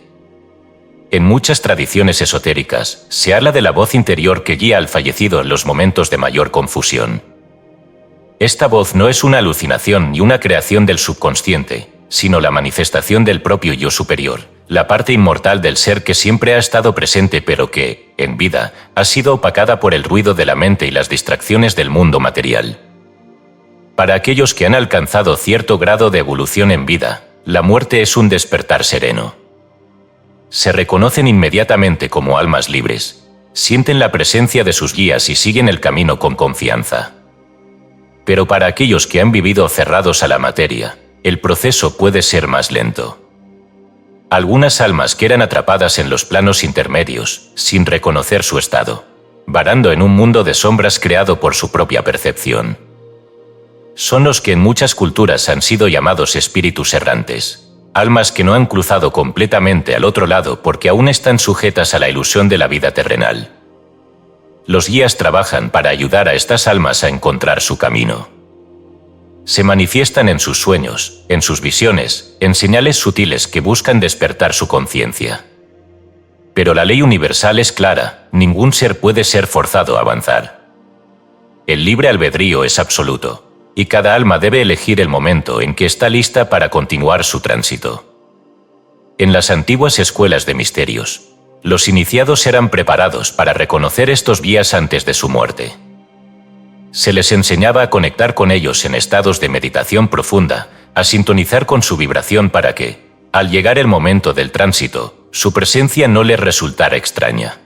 En muchas tradiciones esotéricas, se habla de la voz interior que guía al fallecido en los momentos de mayor confusión. Esta voz no es una alucinación ni una creación del subconsciente, sino la manifestación del propio yo superior, la parte inmortal del ser que siempre ha estado presente pero que, en vida, ha sido opacada por el ruido de la mente y las distracciones del mundo material. Para aquellos que han alcanzado cierto grado de evolución en vida, la muerte es un despertar sereno. Se reconocen inmediatamente como almas libres, sienten la presencia de sus guías y siguen el camino con confianza. Pero para aquellos que han vivido cerrados a la materia, el proceso puede ser más lento. Algunas almas quedan atrapadas en los planos intermedios, sin reconocer su estado, varando en un mundo de sombras creado por su propia percepción. Son los que en muchas culturas han sido llamados espíritus errantes, almas que no han cruzado completamente al otro lado porque aún están sujetas a la ilusión de la vida terrenal. Los guías trabajan para ayudar a estas almas a encontrar su camino. Se manifiestan en sus sueños, en sus visiones, en señales sutiles que buscan despertar su conciencia. Pero la ley universal es clara, ningún ser puede ser forzado a avanzar. El libre albedrío es absoluto, y cada alma debe elegir el momento en que está lista para continuar su tránsito. En las antiguas escuelas de misterios, los iniciados eran preparados para reconocer estos guías antes de su muerte. Se les enseñaba a conectar con ellos en estados de meditación profunda, a sintonizar con su vibración para que, al llegar el momento del tránsito, su presencia no les resultara extraña.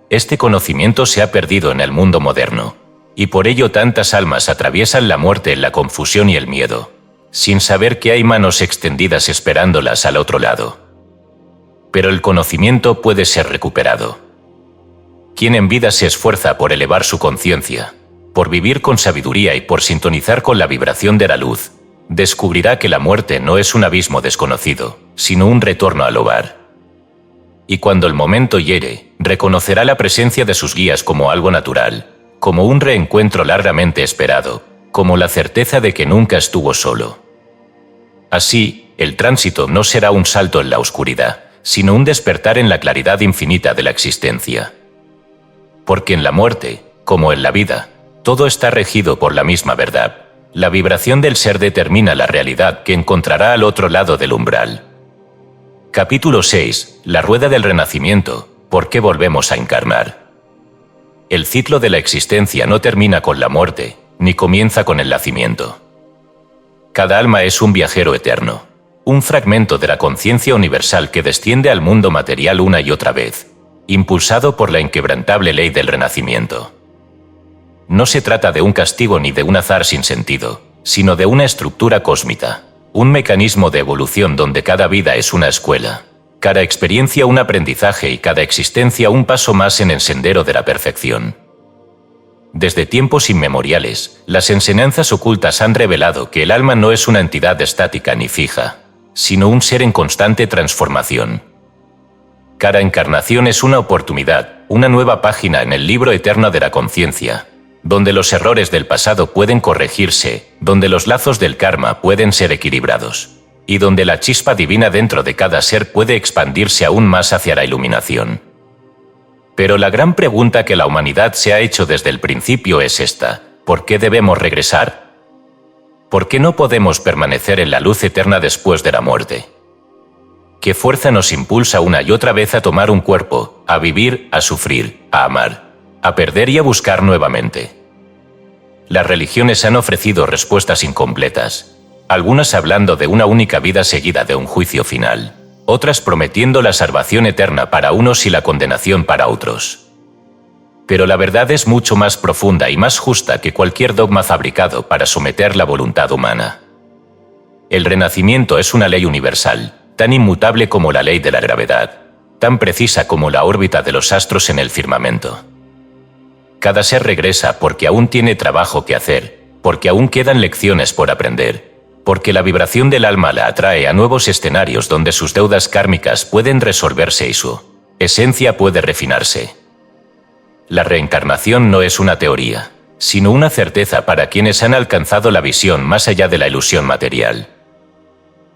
Este conocimiento se ha perdido en el mundo moderno, y por ello tantas almas atraviesan la muerte en la confusión y el miedo, sin saber que hay manos extendidas esperándolas al otro lado. Pero el conocimiento puede ser recuperado. Quien en vida se esfuerza por elevar su conciencia, por vivir con sabiduría y por sintonizar con la vibración de la luz, descubrirá que la muerte no es un abismo desconocido, sino un retorno al hogar. Y cuando el momento llegue, reconocerá la presencia de sus guías como algo natural, como un reencuentro largamente esperado, como la certeza de que nunca estuvo solo. Así, el tránsito no será un salto en la oscuridad, sino un despertar en la claridad infinita de la existencia. Porque en la muerte, como en la vida, todo está regido por la misma verdad. La vibración del ser determina la realidad que encontrará al otro lado del umbral. Capítulo 6. La rueda del renacimiento. ¿Por qué volvemos a encarnar? El ciclo de la existencia no termina con la muerte, ni comienza con el nacimiento. Cada alma es un viajero eterno, un fragmento de la conciencia universal que desciende al mundo material una y otra vez, impulsado por la inquebrantable ley del renacimiento. No se trata de un castigo ni de un azar sin sentido, sino de una estructura cósmica, un mecanismo de evolución donde cada vida es una escuela, cada experiencia un aprendizaje y cada existencia un paso más en el sendero de la perfección. Desde tiempos inmemoriales, las enseñanzas ocultas han revelado que el alma no es una entidad estática ni fija, sino un ser en constante transformación. Cada encarnación es una oportunidad, una nueva página en el libro eterno de la conciencia, donde los errores del pasado pueden corregirse, donde los lazos del karma pueden ser equilibrados, y donde la chispa divina dentro de cada ser puede expandirse aún más hacia la iluminación. Pero la gran pregunta que la humanidad se ha hecho desde el principio es esta: ¿por qué debemos regresar? ¿Por qué no podemos permanecer en la luz eterna después de la muerte? ¿Qué fuerza nos impulsa una y otra vez a tomar un cuerpo, a vivir, a sufrir, a amar, a perder y a buscar nuevamente? Las religiones han ofrecido respuestas incompletas, algunas hablando de una única vida seguida de un juicio final, otras prometiendo la salvación eterna para unos y la condenación para otros. Pero la verdad es mucho más profunda y más justa que cualquier dogma fabricado para someter la voluntad humana. El renacimiento es una ley universal, tan inmutable como la ley de la gravedad, tan precisa como la órbita de los astros en el firmamento. Cada ser regresa porque aún tiene trabajo que hacer, porque aún quedan lecciones por aprender, porque la vibración del alma la atrae a nuevos escenarios donde sus deudas kármicas pueden resolverse y su esencia puede refinarse. La reencarnación no es una teoría, sino una certeza para quienes han alcanzado la visión más allá de la ilusión material.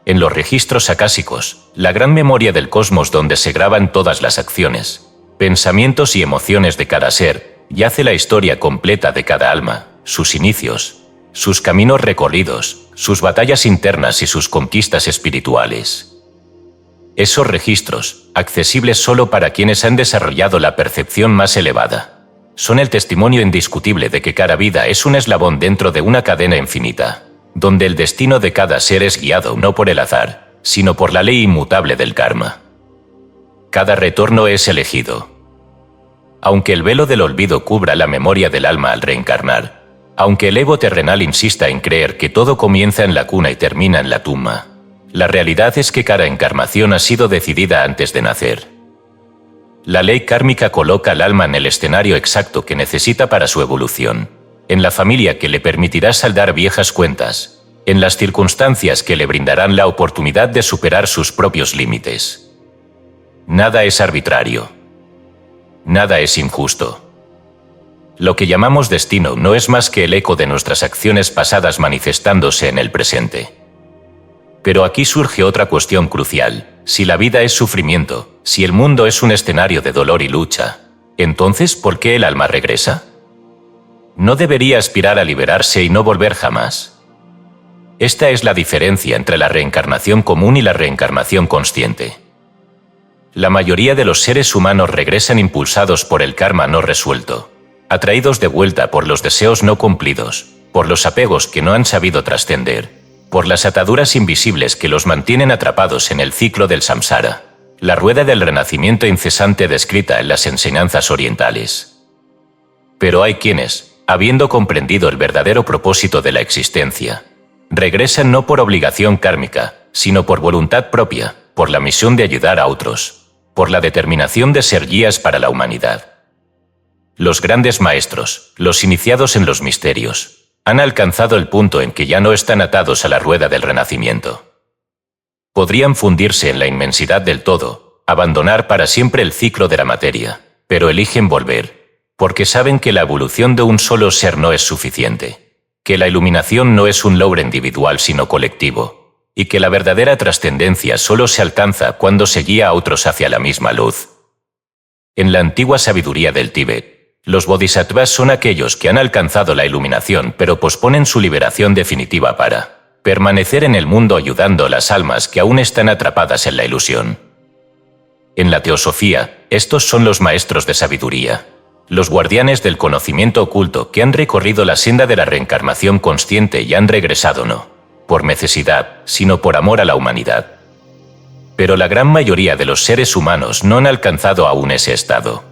En los registros acásicos, la gran memoria del cosmos donde se graban todas las acciones, pensamientos y emociones de cada ser, yace la historia completa de cada alma, sus inicios, sus caminos recorridos, sus batallas internas y sus conquistas espirituales. Esos registros, accesibles solo para quienes han desarrollado la percepción más elevada, son el testimonio indiscutible de que cada vida es un eslabón dentro de una cadena infinita, donde el destino de cada ser es guiado no por el azar, sino por la ley inmutable del karma. Cada retorno es elegido. Aunque el velo del olvido cubra la memoria del alma al reencarnar, aunque el ego terrenal insista en creer que todo comienza en la cuna y termina en la tumba, la realidad es que cada encarnación ha sido decidida antes de nacer. La ley kármica coloca al alma en el escenario exacto que necesita para su evolución, en la familia que le permitirá saldar viejas cuentas, en las circunstancias que le brindarán la oportunidad de superar sus propios límites. Nada es arbitrario. Nada es injusto. Lo que llamamos destino no es más que el eco de nuestras acciones pasadas manifestándose en el presente. Pero aquí surge otra cuestión crucial. Si la vida es sufrimiento, si el mundo es un escenario de dolor y lucha, ¿entonces por qué el alma regresa? ¿No debería aspirar a liberarse y no volver jamás? Esta es la diferencia entre la reencarnación común y la reencarnación consciente. La mayoría de los seres humanos regresan impulsados por el karma no resuelto, atraídos de vuelta por los deseos no cumplidos, por los apegos que no han sabido trascender, por las ataduras invisibles que los mantienen atrapados en el ciclo del samsara, la rueda del renacimiento incesante descrita en las enseñanzas orientales. Pero hay quienes, habiendo comprendido el verdadero propósito de la existencia, regresan no por obligación kármica, sino por voluntad propia, por la misión de ayudar a otros, por la determinación de ser guías para la humanidad. Los grandes maestros, los iniciados en los misterios, han alcanzado el punto en que ya no están atados a la rueda del renacimiento. Podrían fundirse en la inmensidad del todo, abandonar para siempre el ciclo de la materia, pero eligen volver, porque saben que la evolución de un solo ser no es suficiente, que la iluminación no es un logro individual sino colectivo, y que la verdadera trascendencia solo se alcanza cuando se guía a otros hacia la misma luz. En la antigua sabiduría del Tíbet, los bodhisattvas son aquellos que han alcanzado la iluminación pero posponen su liberación definitiva para permanecer en el mundo ayudando a las almas que aún están atrapadas en la ilusión. En la teosofía, estos son los maestros de sabiduría, los guardianes del conocimiento oculto que han recorrido la senda de la reencarnación consciente y han regresado no por necesidad, sino por amor a la humanidad. Pero la gran mayoría de los seres humanos no han alcanzado aún ese estado.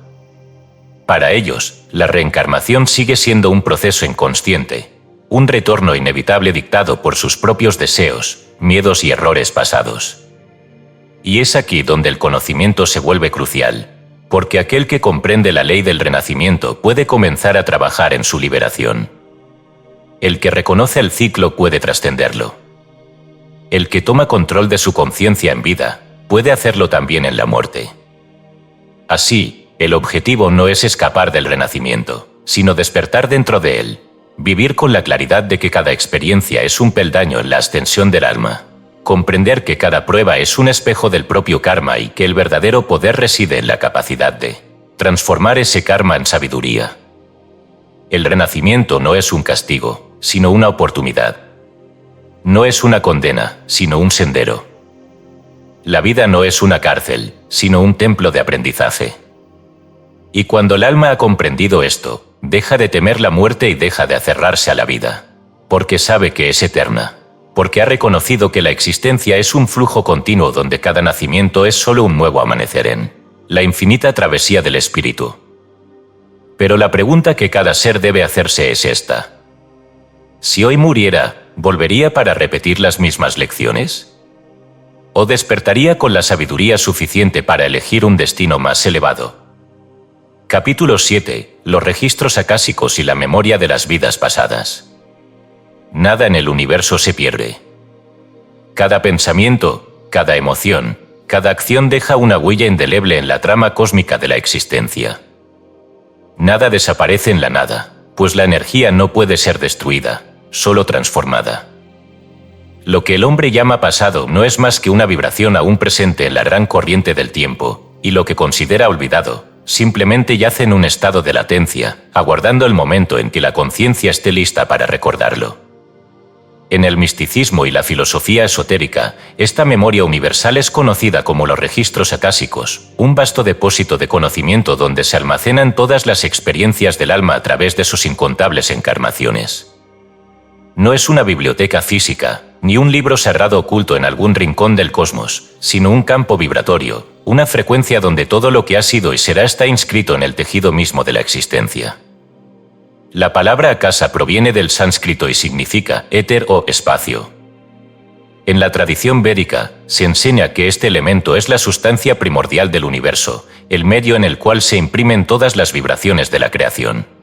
Para ellos, la reencarnación sigue siendo un proceso inconsciente, un retorno inevitable dictado por sus propios deseos, miedos y errores pasados. Y es aquí donde el conocimiento se vuelve crucial, porque aquel que comprende la ley del renacimiento puede comenzar a trabajar en su liberación. El que reconoce el ciclo puede trascenderlo. El que toma control de su conciencia en vida, puede hacerlo también en la muerte. Así, el objetivo no es escapar del renacimiento, sino despertar dentro de él, vivir con la claridad de que cada experiencia es un peldaño en la ascensión del alma, comprender que cada prueba es un espejo del propio karma y que el verdadero poder reside en la capacidad de transformar ese karma en sabiduría. El renacimiento no es un castigo, sino una oportunidad. No es una condena, sino un sendero. La vida no es una cárcel, sino un templo de aprendizaje. Y cuando el alma ha comprendido esto, deja de temer la muerte y deja de aferrarse a la vida, porque sabe que es eterna, porque ha reconocido que la existencia es un flujo continuo donde cada nacimiento es solo un nuevo amanecer en la infinita travesía del espíritu. Pero la pregunta que cada ser debe hacerse es esta: si hoy muriera, ¿volvería para repetir las mismas lecciones? ¿O despertaría con la sabiduría suficiente para elegir un destino más elevado? Capítulo 7. Los registros acásicos y la memoria de las vidas pasadas. Nada en el universo se pierde. Cada pensamiento, cada emoción, cada acción deja una huella indeleble en la trama cósmica de la existencia. Nada desaparece en la nada, pues la energía no puede ser destruida, solo transformada. lo que el hombre llama pasado no es más que una vibración aún presente en la gran corriente del tiempo, y lo que considera olvidado simplemente yace en un estado de latencia, aguardando el momento en que la conciencia esté lista para recordarlo. En el misticismo y la filosofía esotérica, esta memoria universal es conocida como los registros acásicos, un vasto depósito de conocimiento donde se almacenan todas las experiencias del alma a través de sus incontables encarnaciones. No es una biblioteca física, ni un libro sagrado oculto en algún rincón del cosmos, sino un campo vibratorio, una frecuencia donde todo lo que ha sido y será está inscrito en el tejido mismo de la existencia. La palabra akasa proviene del sánscrito y significa éter o espacio. En la tradición védica, se enseña que este elemento es la sustancia primordial del universo, el medio en el cual se imprimen todas las vibraciones de la creación.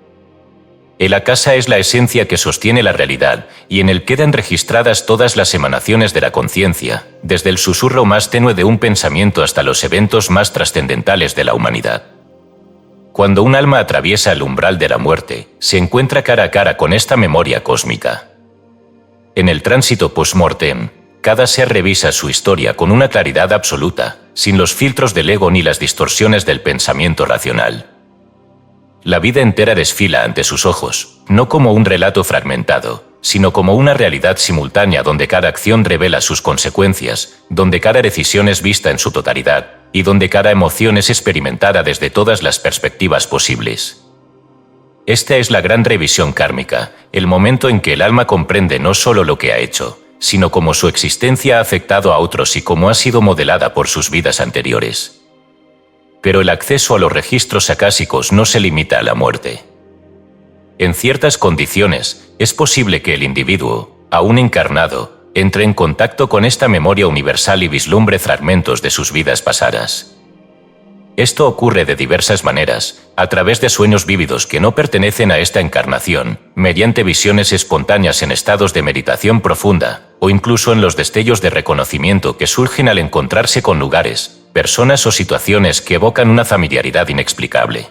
El akasa es la esencia que sostiene la realidad y en él quedan registradas todas las emanaciones de la conciencia, desde el susurro más tenue de un pensamiento hasta los eventos más trascendentales de la humanidad. Cuando un alma atraviesa el umbral de la muerte, se encuentra cara a cara con esta memoria cósmica. En el tránsito post-mortem, cada ser revisa su historia con una claridad absoluta, sin los filtros del ego ni las distorsiones del pensamiento racional. La vida entera desfila ante sus ojos, no como un relato fragmentado, sino como una realidad simultánea donde cada acción revela sus consecuencias, donde cada decisión es vista en su totalidad, y donde cada emoción es experimentada desde todas las perspectivas posibles. Esta es la gran revisión kármica, el momento en que el alma comprende no solo lo que ha hecho, sino cómo su existencia ha afectado a otros y cómo ha sido modelada por sus vidas anteriores. Pero el acceso a los registros akásicos no se limita a la muerte. En ciertas condiciones, es posible que el individuo, aún encarnado, entre en contacto con esta memoria universal y vislumbre fragmentos de sus vidas pasadas. Esto ocurre de diversas maneras, a través de sueños vívidos que no pertenecen a esta encarnación, mediante visiones espontáneas en estados de meditación profunda, o incluso en los destellos de reconocimiento que surgen al encontrarse con lugares, personas o situaciones que evocan una familiaridad inexplicable.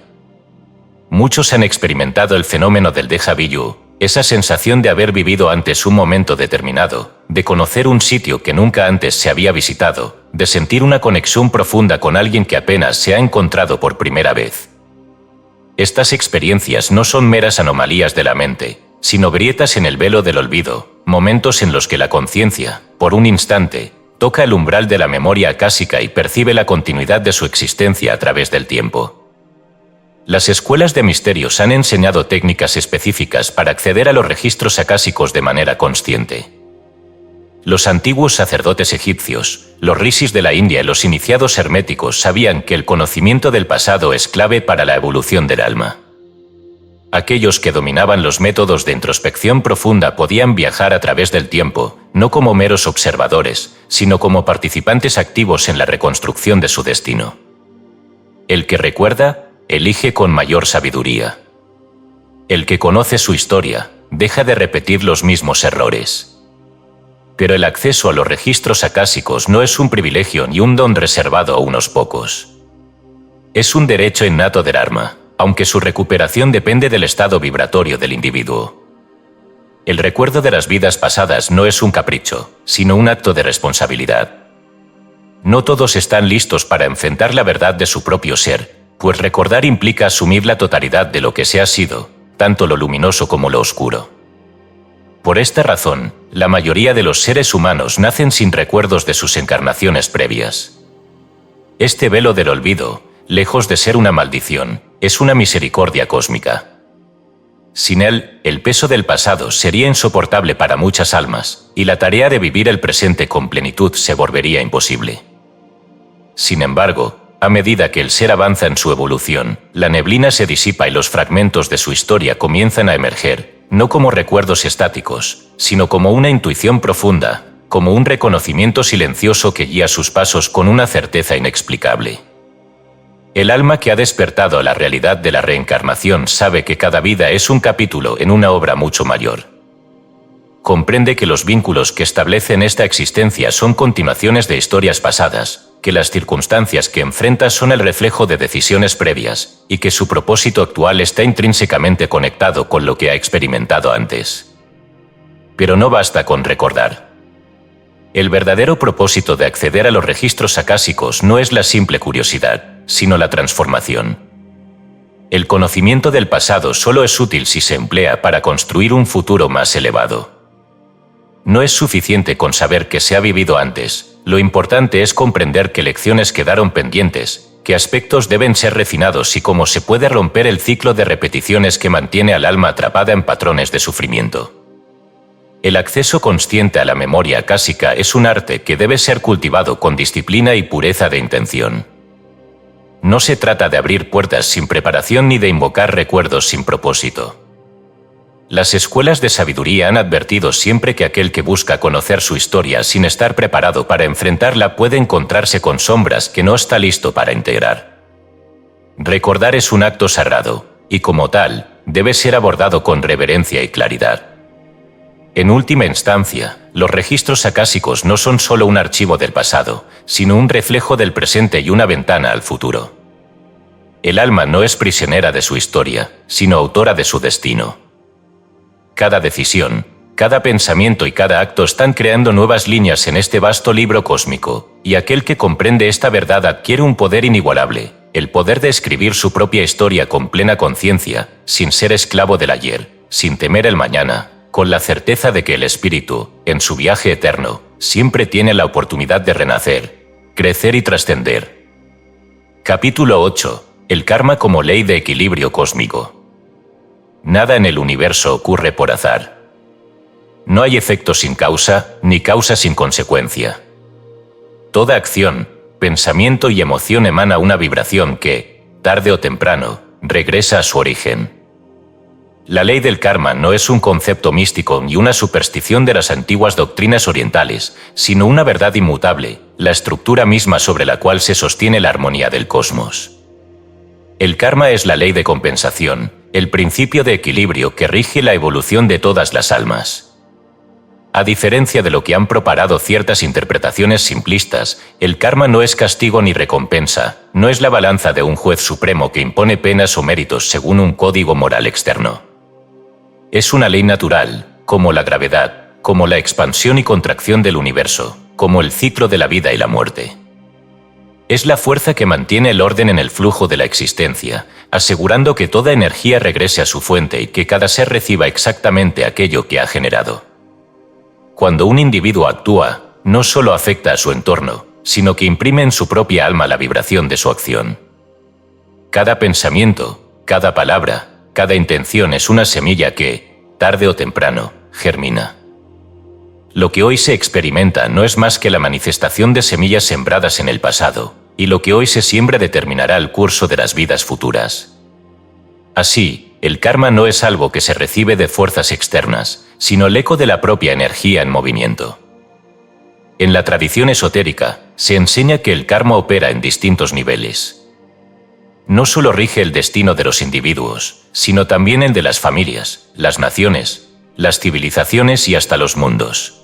Muchos han experimentado el fenómeno del déjà vu, esa sensación de haber vivido antes un momento determinado, de conocer un sitio que nunca antes se había visitado, de sentir una conexión profunda con alguien que apenas se ha encontrado por primera vez. Estas experiencias no son meras anomalías de la mente, sino grietas en el velo del olvido, momentos en los que la conciencia, por un instante, toca el umbral de la memoria akásica y percibe la continuidad de su existencia a través del tiempo. Las escuelas de misterios han enseñado técnicas específicas para acceder a los registros akásicos de manera consciente. Los antiguos sacerdotes egipcios, los rishis de la India y los iniciados herméticos sabían que el conocimiento del pasado es clave para la evolución del alma. Aquellos que dominaban los métodos de introspección profunda podían viajar a través del tiempo, no como meros observadores, sino como participantes activos en la reconstrucción de su destino. El que recuerda, elige con mayor sabiduría. El que conoce su historia, deja de repetir los mismos errores. Pero el acceso a los registros akásicos no es un privilegio ni un don reservado a unos pocos. Es un derecho innato del alma, aunque su recuperación depende del estado vibratorio del individuo. El recuerdo de las vidas pasadas no es un capricho, sino un acto de responsabilidad. No todos están listos para enfrentar la verdad de su propio ser, pues recordar implica asumir la totalidad de lo que se ha sido, tanto lo luminoso como lo oscuro. Por esta razón, la mayoría de los seres humanos nacen sin recuerdos de sus encarnaciones previas. Este velo del olvido, lejos de ser una maldición, es una misericordia cósmica. Sin él, el peso del pasado sería insoportable para muchas almas, y la tarea de vivir el presente con plenitud se volvería imposible. Sin embargo, a medida que el ser avanza en su evolución, la neblina se disipa y los fragmentos de su historia comienzan a emerger, no como recuerdos estáticos, sino como una intuición profunda, como un reconocimiento silencioso que guía sus pasos con una certeza inexplicable. El alma que ha despertado a la realidad de la reencarnación sabe que cada vida es un capítulo en una obra mucho mayor. Comprende que los vínculos que establecen esta existencia son continuaciones de historias pasadas, que las circunstancias que enfrenta son el reflejo de decisiones previas, y que su propósito actual está intrínsecamente conectado con lo que ha experimentado antes. Pero no basta con recordar. El verdadero propósito de acceder a los registros acásicos no es la simple curiosidad, sino la transformación. El conocimiento del pasado solo es útil si se emplea para construir un futuro más elevado. No es suficiente con saber que se ha vivido antes, lo importante es comprender qué lecciones quedaron pendientes, qué aspectos deben ser refinados y cómo se puede romper el ciclo de repeticiones que mantiene al alma atrapada en patrones de sufrimiento. El acceso consciente a la memoria acásica es un arte que debe ser cultivado con disciplina y pureza de intención. No se trata de abrir puertas sin preparación ni de invocar recuerdos sin propósito. Las escuelas de sabiduría han advertido siempre que aquel que busca conocer su historia sin estar preparado para enfrentarla puede encontrarse con sombras que no está listo para integrar. Recordar es un acto sagrado, y como tal, debe ser abordado con reverencia y claridad. En última instancia, los registros acásicos no son solo un archivo del pasado, sino un reflejo del presente y una ventana al futuro. El alma no es prisionera de su historia, sino autora de su destino. Cada decisión, cada pensamiento y cada acto están creando nuevas líneas en este vasto libro cósmico, y aquel que comprende esta verdad adquiere un poder inigualable, el poder de escribir su propia historia con plena conciencia, sin ser esclavo del ayer, sin temer el mañana, con la certeza de que el espíritu, en su viaje eterno, siempre tiene la oportunidad de renacer, crecer y trascender. Capítulo 8. El karma como ley de equilibrio cósmico. Nada en el universo ocurre por azar. No hay efecto sin causa, ni causa sin consecuencia. Toda acción, pensamiento y emoción emana una vibración que, tarde o temprano, regresa a su origen. La ley del karma no es un concepto místico ni una superstición de las antiguas doctrinas orientales, sino una verdad inmutable, la estructura misma sobre la cual se sostiene la armonía del cosmos. El karma es la ley de compensación, el principio de equilibrio que rige la evolución de todas las almas. A diferencia de lo que han propalado ciertas interpretaciones simplistas, el karma no es castigo ni recompensa, no es la balanza de un juez supremo que impone penas o méritos según un código moral externo. Es una ley natural, como la gravedad, como la expansión y contracción del universo, como el ciclo de la vida y la muerte. Es la fuerza que mantiene el orden en el flujo de la existencia, asegurando que toda energía regrese a su fuente y que cada ser reciba exactamente aquello que ha generado. Cuando un individuo actúa, no solo afecta a su entorno, sino que imprime en su propia alma la vibración de su acción. Cada pensamiento, cada palabra, cada intención es una semilla que, tarde o temprano, germina. Lo que hoy se experimenta no es más que la manifestación de semillas sembradas en el pasado, y lo que hoy se siembra determinará el curso de las vidas futuras. Así, el karma no es algo que se recibe de fuerzas externas, sino el eco de la propia energía en movimiento. En la tradición esotérica, se enseña que el karma opera en distintos niveles. No solo rige el destino de los individuos, sino también el de las familias, las naciones, las civilizaciones y hasta los mundos.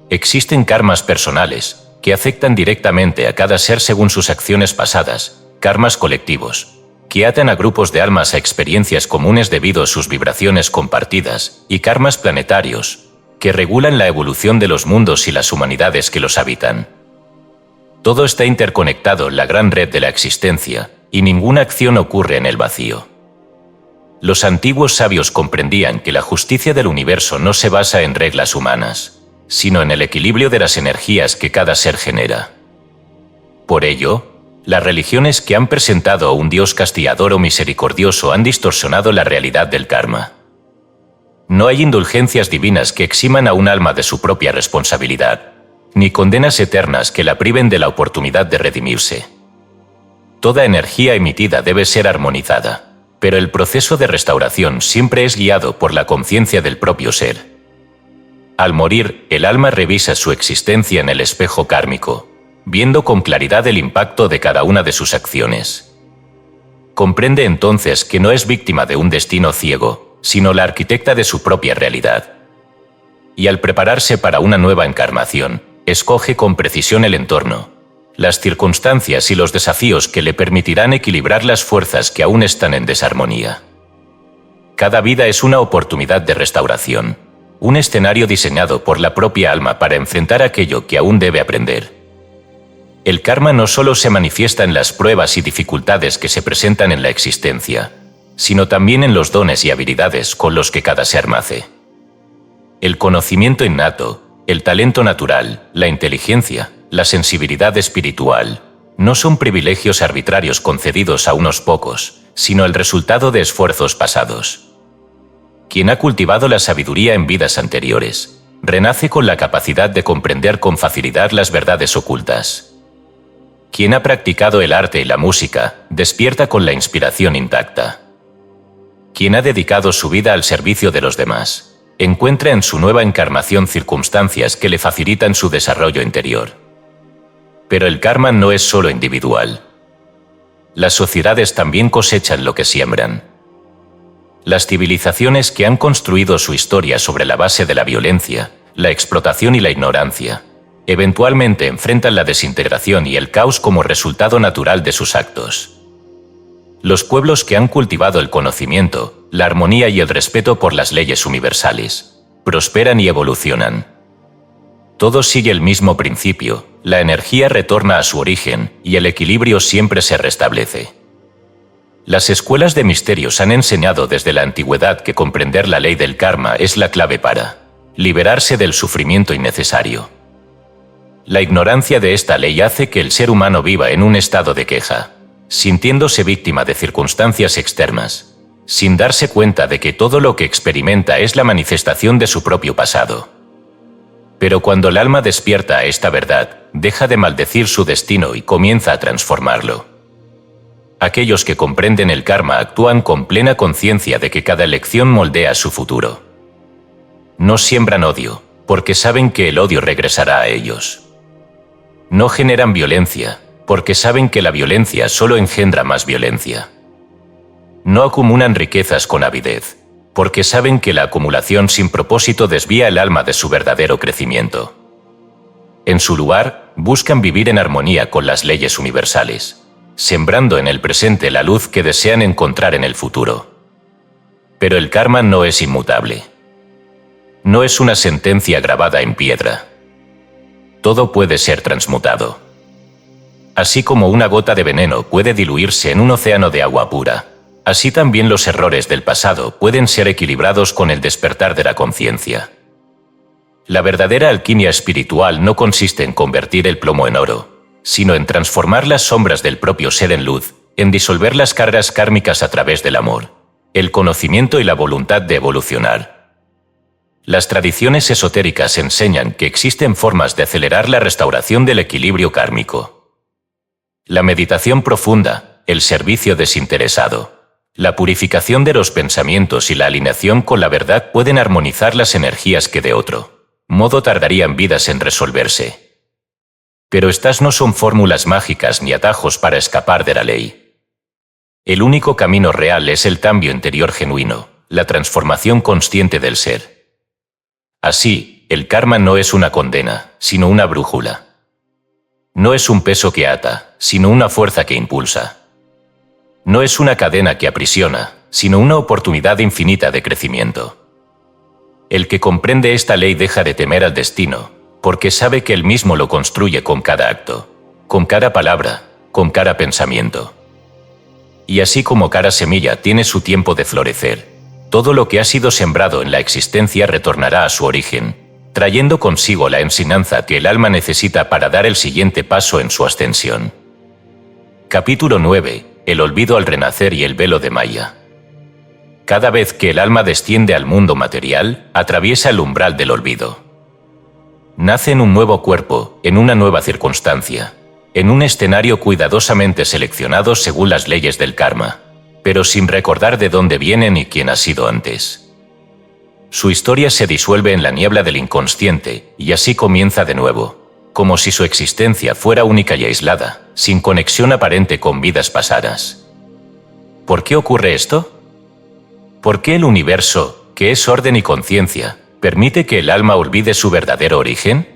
Existen karmas personales, que afectan directamente a cada ser según sus acciones pasadas, karmas colectivos, que atan a grupos de almas a experiencias comunes debido a sus vibraciones compartidas, y karmas planetarios, que regulan la evolución de los mundos y las humanidades que los habitan. Todo está interconectado en la gran red de la existencia, y ninguna acción ocurre en el vacío. Los antiguos sabios comprendían que la justicia del universo no se basa en reglas humanas, sino en el equilibrio de las energías que cada ser genera. Por ello, las religiones que han presentado a un Dios castigador o misericordioso han distorsionado la realidad del karma. No hay indulgencias divinas que eximan a un alma de su propia responsabilidad, ni condenas eternas que la priven de la oportunidad de redimirse. Toda energía emitida debe ser armonizada, pero el proceso de restauración siempre es guiado por la conciencia del propio ser. Al morir, el alma revisa su existencia en el espejo kármico, viendo con claridad el impacto de cada una de sus acciones. Comprende entonces que no es víctima de un destino ciego, sino la arquitecta de su propia realidad. Y al prepararse para una nueva encarnación, escoge con precisión el entorno, las circunstancias y los desafíos que le permitirán equilibrar las fuerzas que aún están en desarmonía. Cada vida es una oportunidad de restauración, un escenario diseñado por la propia alma para enfrentar aquello que aún debe aprender. El karma no solo se manifiesta en las pruebas y dificultades que se presentan en la existencia, sino también en los dones y habilidades con los que cada ser nace. El conocimiento innato, el talento natural, la inteligencia, la sensibilidad espiritual, no son privilegios arbitrarios concedidos a unos pocos, sino el resultado de esfuerzos pasados. Quien ha cultivado la sabiduría en vidas anteriores, renace con la capacidad de comprender con facilidad las verdades ocultas. Quien ha practicado el arte y la música, despierta con la inspiración intacta. Quien ha dedicado su vida al servicio de los demás, encuentra en su nueva encarnación circunstancias que le facilitan su desarrollo interior. Pero el karma no es solo individual. Las sociedades también cosechan lo que siembran. Las civilizaciones que han construido su historia sobre la base de la violencia, la explotación y la ignorancia, eventualmente enfrentan la desintegración y el caos como resultado natural de sus actos. Los pueblos que han cultivado el conocimiento, la armonía y el respeto por las leyes universales, prosperan y evolucionan. Todo sigue el mismo principio, la energía retorna a su origen y el equilibrio siempre se restablece. Las escuelas de misterios han enseñado desde la antigüedad que comprender la ley del karma es la clave para liberarse del sufrimiento innecesario. La ignorancia de esta ley hace que el ser humano viva en un estado de queja, sintiéndose víctima de circunstancias externas, sin darse cuenta de que todo lo que experimenta es la manifestación de su propio pasado. Pero cuando el alma despierta a esta verdad, deja de maldecir su destino y comienza a transformarlo. Aquellos que comprenden el karma actúan con plena conciencia de que cada elección moldea su futuro. No siembran odio, porque saben que el odio regresará a ellos. No generan violencia, porque saben que la violencia solo engendra más violencia. No acumulan riquezas con avidez, porque saben que la acumulación sin propósito desvía el alma de su verdadero crecimiento. En su lugar, buscan vivir en armonía con las leyes universales, sembrando en el presente la luz que desean encontrar en el futuro. Pero el karma no es inmutable. No es una sentencia grabada en piedra. Todo puede ser transmutado. Así como una gota de veneno puede diluirse en un océano de agua pura, así también los errores del pasado pueden ser equilibrados con el despertar de la conciencia. La verdadera alquimia espiritual no consiste en convertir el plomo en oro, sino en transformar las sombras del propio ser en luz, en disolver las cargas kármicas a través del amor, el conocimiento y la voluntad de evolucionar. Las tradiciones esotéricas enseñan que existen formas de acelerar la restauración del equilibrio kármico. La meditación profunda, el servicio desinteresado, la purificación de los pensamientos y la alineación con la verdad pueden armonizar las energías que de otro modo tardarían vidas en resolverse. Pero estas no son fórmulas mágicas ni atajos para escapar de la ley. El único camino real es el cambio interior genuino, la transformación consciente del ser. Así, el karma no es una condena, sino una brújula. No es un peso que ata, sino una fuerza que impulsa. No es una cadena que aprisiona, sino una oportunidad infinita de crecimiento. El que comprende esta ley deja de temer al destino, porque sabe que él mismo lo construye con cada acto, con cada palabra, con cada pensamiento. Y así como cada semilla tiene su tiempo de florecer, todo lo que ha sido sembrado en la existencia retornará a su origen, trayendo consigo la enseñanza que el alma necesita para dar el siguiente paso en su ascensión. Capítulo 9. El olvido al renacer y el velo de Maya. Cada vez que el alma desciende al mundo material, atraviesa el umbral del olvido. Nace en un nuevo cuerpo, en una nueva circunstancia, en un escenario cuidadosamente seleccionado según las leyes del karma, pero sin recordar de dónde viene ni quién ha sido antes. Su historia se disuelve en la niebla del inconsciente, y así comienza de nuevo, como si su existencia fuera única y aislada, sin conexión aparente con vidas pasadas. ¿Por qué ocurre esto? ¿Por qué el universo, que es orden y conciencia, permite que el alma olvide su verdadero origen?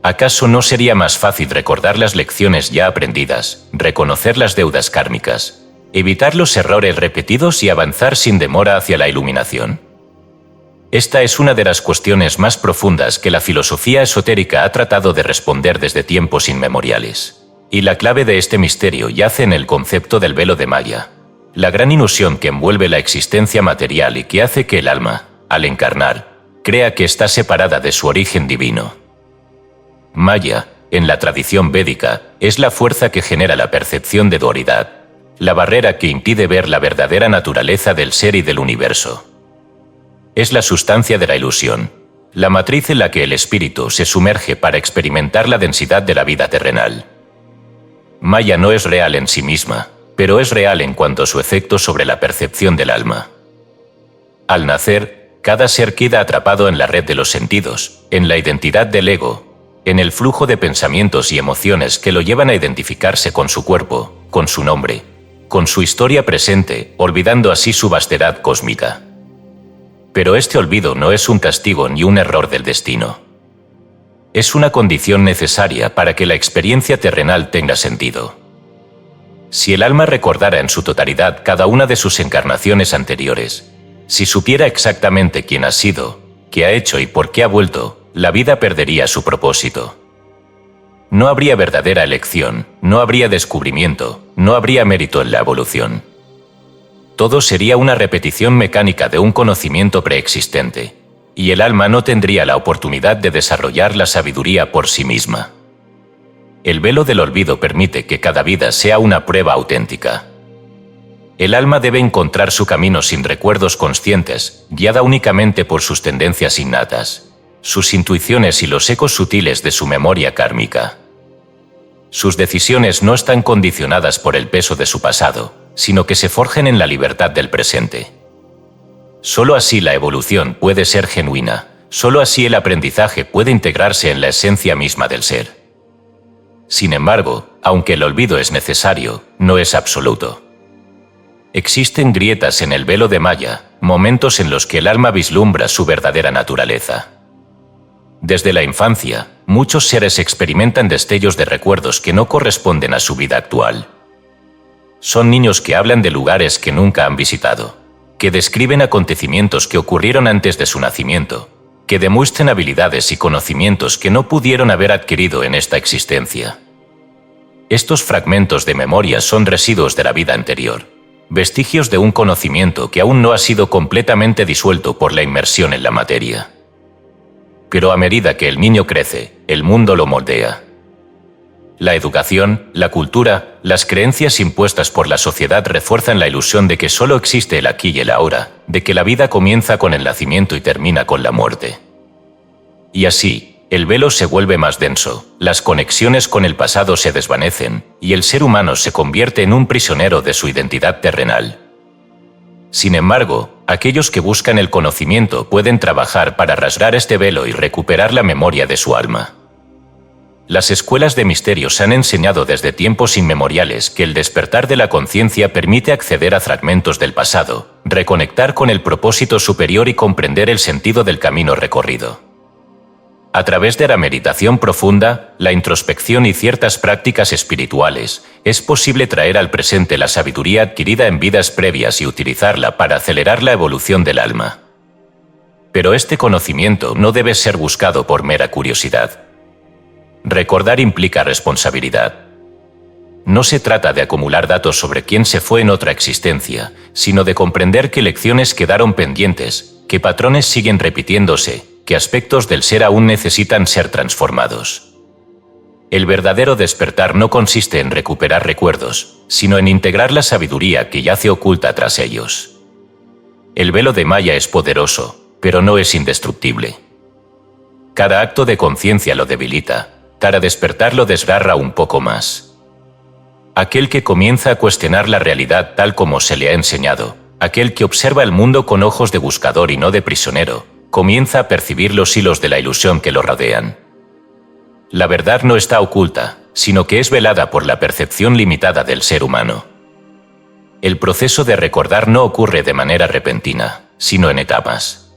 ¿Acaso no sería más fácil recordar las lecciones ya aprendidas, reconocer las deudas kármicas, evitar los errores repetidos y avanzar sin demora hacia la iluminación? esta es una de las cuestiones más profundas que la filosofía esotérica ha tratado de responder desde tiempos inmemoriales. Y la clave de este misterio yace en el concepto del velo de Maya, la gran ilusión que envuelve la existencia material y que hace que el alma, al encarnar, crea que está separada de su origen divino. Maya, en la tradición védica, es la fuerza que genera la percepción de dualidad, la barrera que impide ver la verdadera naturaleza del ser y del universo. Es la sustancia de la ilusión, la matriz en la que el espíritu se sumerge para experimentar la densidad de la vida terrenal. Maya no es real en sí misma, pero es real en cuanto a su efecto sobre la percepción del alma. Al nacer, cada ser queda atrapado en la red de los sentidos, en la identidad del ego, en el flujo de pensamientos y emociones que lo llevan a identificarse con su cuerpo, con su nombre, con su historia presente, olvidando así su vastedad cósmica. Pero este olvido no es un castigo ni un error del destino. Es una condición necesaria para que la experiencia terrenal tenga sentido. Si el alma recordara en su totalidad cada una de sus encarnaciones anteriores, si supiera exactamente quién ha sido, qué ha hecho y por qué ha vuelto, la vida perdería su propósito. No habría verdadera elección, no habría descubrimiento, no habría mérito en la evolución. Todo sería una repetición mecánica de un conocimiento preexistente, y el alma no tendría la oportunidad de desarrollar la sabiduría por sí misma. El velo del olvido permite que cada vida sea una prueba auténtica. El alma debe encontrar su camino sin recuerdos conscientes, guiada únicamente por sus tendencias innatas, sus intuiciones y los ecos sutiles de su memoria kármica. Sus decisiones no están condicionadas por el peso de su pasado, sino que se forjan en la libertad del presente. Solo así la evolución puede ser genuina, solo así el aprendizaje puede integrarse en la esencia misma del ser. Sin embargo, aunque el olvido es necesario, no es absoluto. Existen grietas en el velo de Maya, momentos en los que el alma vislumbra su verdadera naturaleza. Desde la infancia, muchos seres experimentan destellos de recuerdos que no corresponden a su vida actual. Son niños que hablan de lugares que nunca han visitado, que describen acontecimientos que ocurrieron antes de su nacimiento, que demuestran habilidades y conocimientos que no pudieron haber adquirido en esta existencia. Estos fragmentos de memoria son residuos de la vida anterior, vestigios de un conocimiento que aún no ha sido completamente disuelto por la inmersión en la materia. Pero a medida que el niño crece, el mundo lo moldea. La educación, la cultura, las creencias impuestas por la sociedad refuerzan la ilusión de que solo existe el aquí y el ahora, de que la vida comienza con el nacimiento y termina con la muerte. Y así, el velo se vuelve más denso, las conexiones con el pasado se desvanecen, y el ser humano se convierte en un prisionero de su identidad terrenal. Sin embargo, aquellos que buscan el conocimiento pueden trabajar para rasgar este velo y recuperar la memoria de su alma. Las escuelas de misterios han enseñado desde tiempos inmemoriales que el despertar de la conciencia permite acceder a fragmentos del pasado, reconectar con el propósito superior y comprender el sentido del camino recorrido. A través de la meditación profunda, la introspección y ciertas prácticas espirituales, es posible traer al presente la sabiduría adquirida en vidas previas y utilizarla para acelerar la evolución del alma. Pero este conocimiento no debe ser buscado por mera curiosidad. Recordar implica responsabilidad. No se trata de acumular datos sobre quién se fue en otra existencia, sino de comprender qué lecciones quedaron pendientes, qué patrones siguen repitiéndose, qué aspectos del ser aún necesitan ser transformados. El verdadero despertar no consiste en recuperar recuerdos, sino en integrar la sabiduría que yace oculta tras ellos. El velo de Maya es poderoso, pero no es indestructible. Cada acto de conciencia lo debilita, para despertar lo desgarra un poco más. Aquel que comienza a cuestionar la realidad tal como se le ha enseñado, aquel que observa el mundo con ojos de buscador y no de prisionero, comienza a percibir los hilos de la ilusión que lo rodean. La verdad no está oculta, sino que es velada por la percepción limitada del ser humano. El proceso de recordar no ocurre de manera repentina, sino en etapas.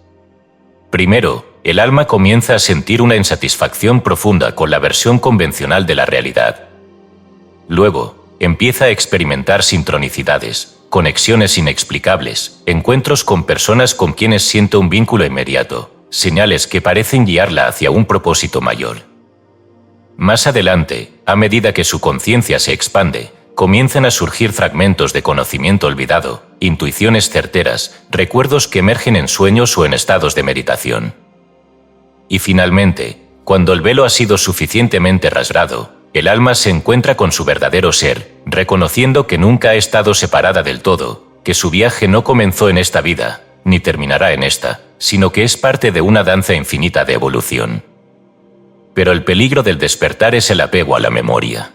Primero, el alma comienza a sentir una insatisfacción profunda con la versión convencional de la realidad. Luego, empieza a experimentar sincronicidades, conexiones inexplicables, encuentros con personas con quienes siento un vínculo inmediato, señales que parecen guiarla hacia un propósito mayor. Más adelante, a medida que su conciencia se expande, comienzan a surgir fragmentos de conocimiento olvidado, intuiciones certeras, recuerdos que emergen en sueños o en estados de meditación. Y finalmente, cuando el velo ha sido suficientemente rasgado, el alma se encuentra con su verdadero ser, reconociendo que nunca ha estado separada del todo, que su viaje no comenzó en esta vida, ni terminará en esta, sino que es parte de una danza infinita de evolución. Pero el peligro del despertar es el apego a la memoria.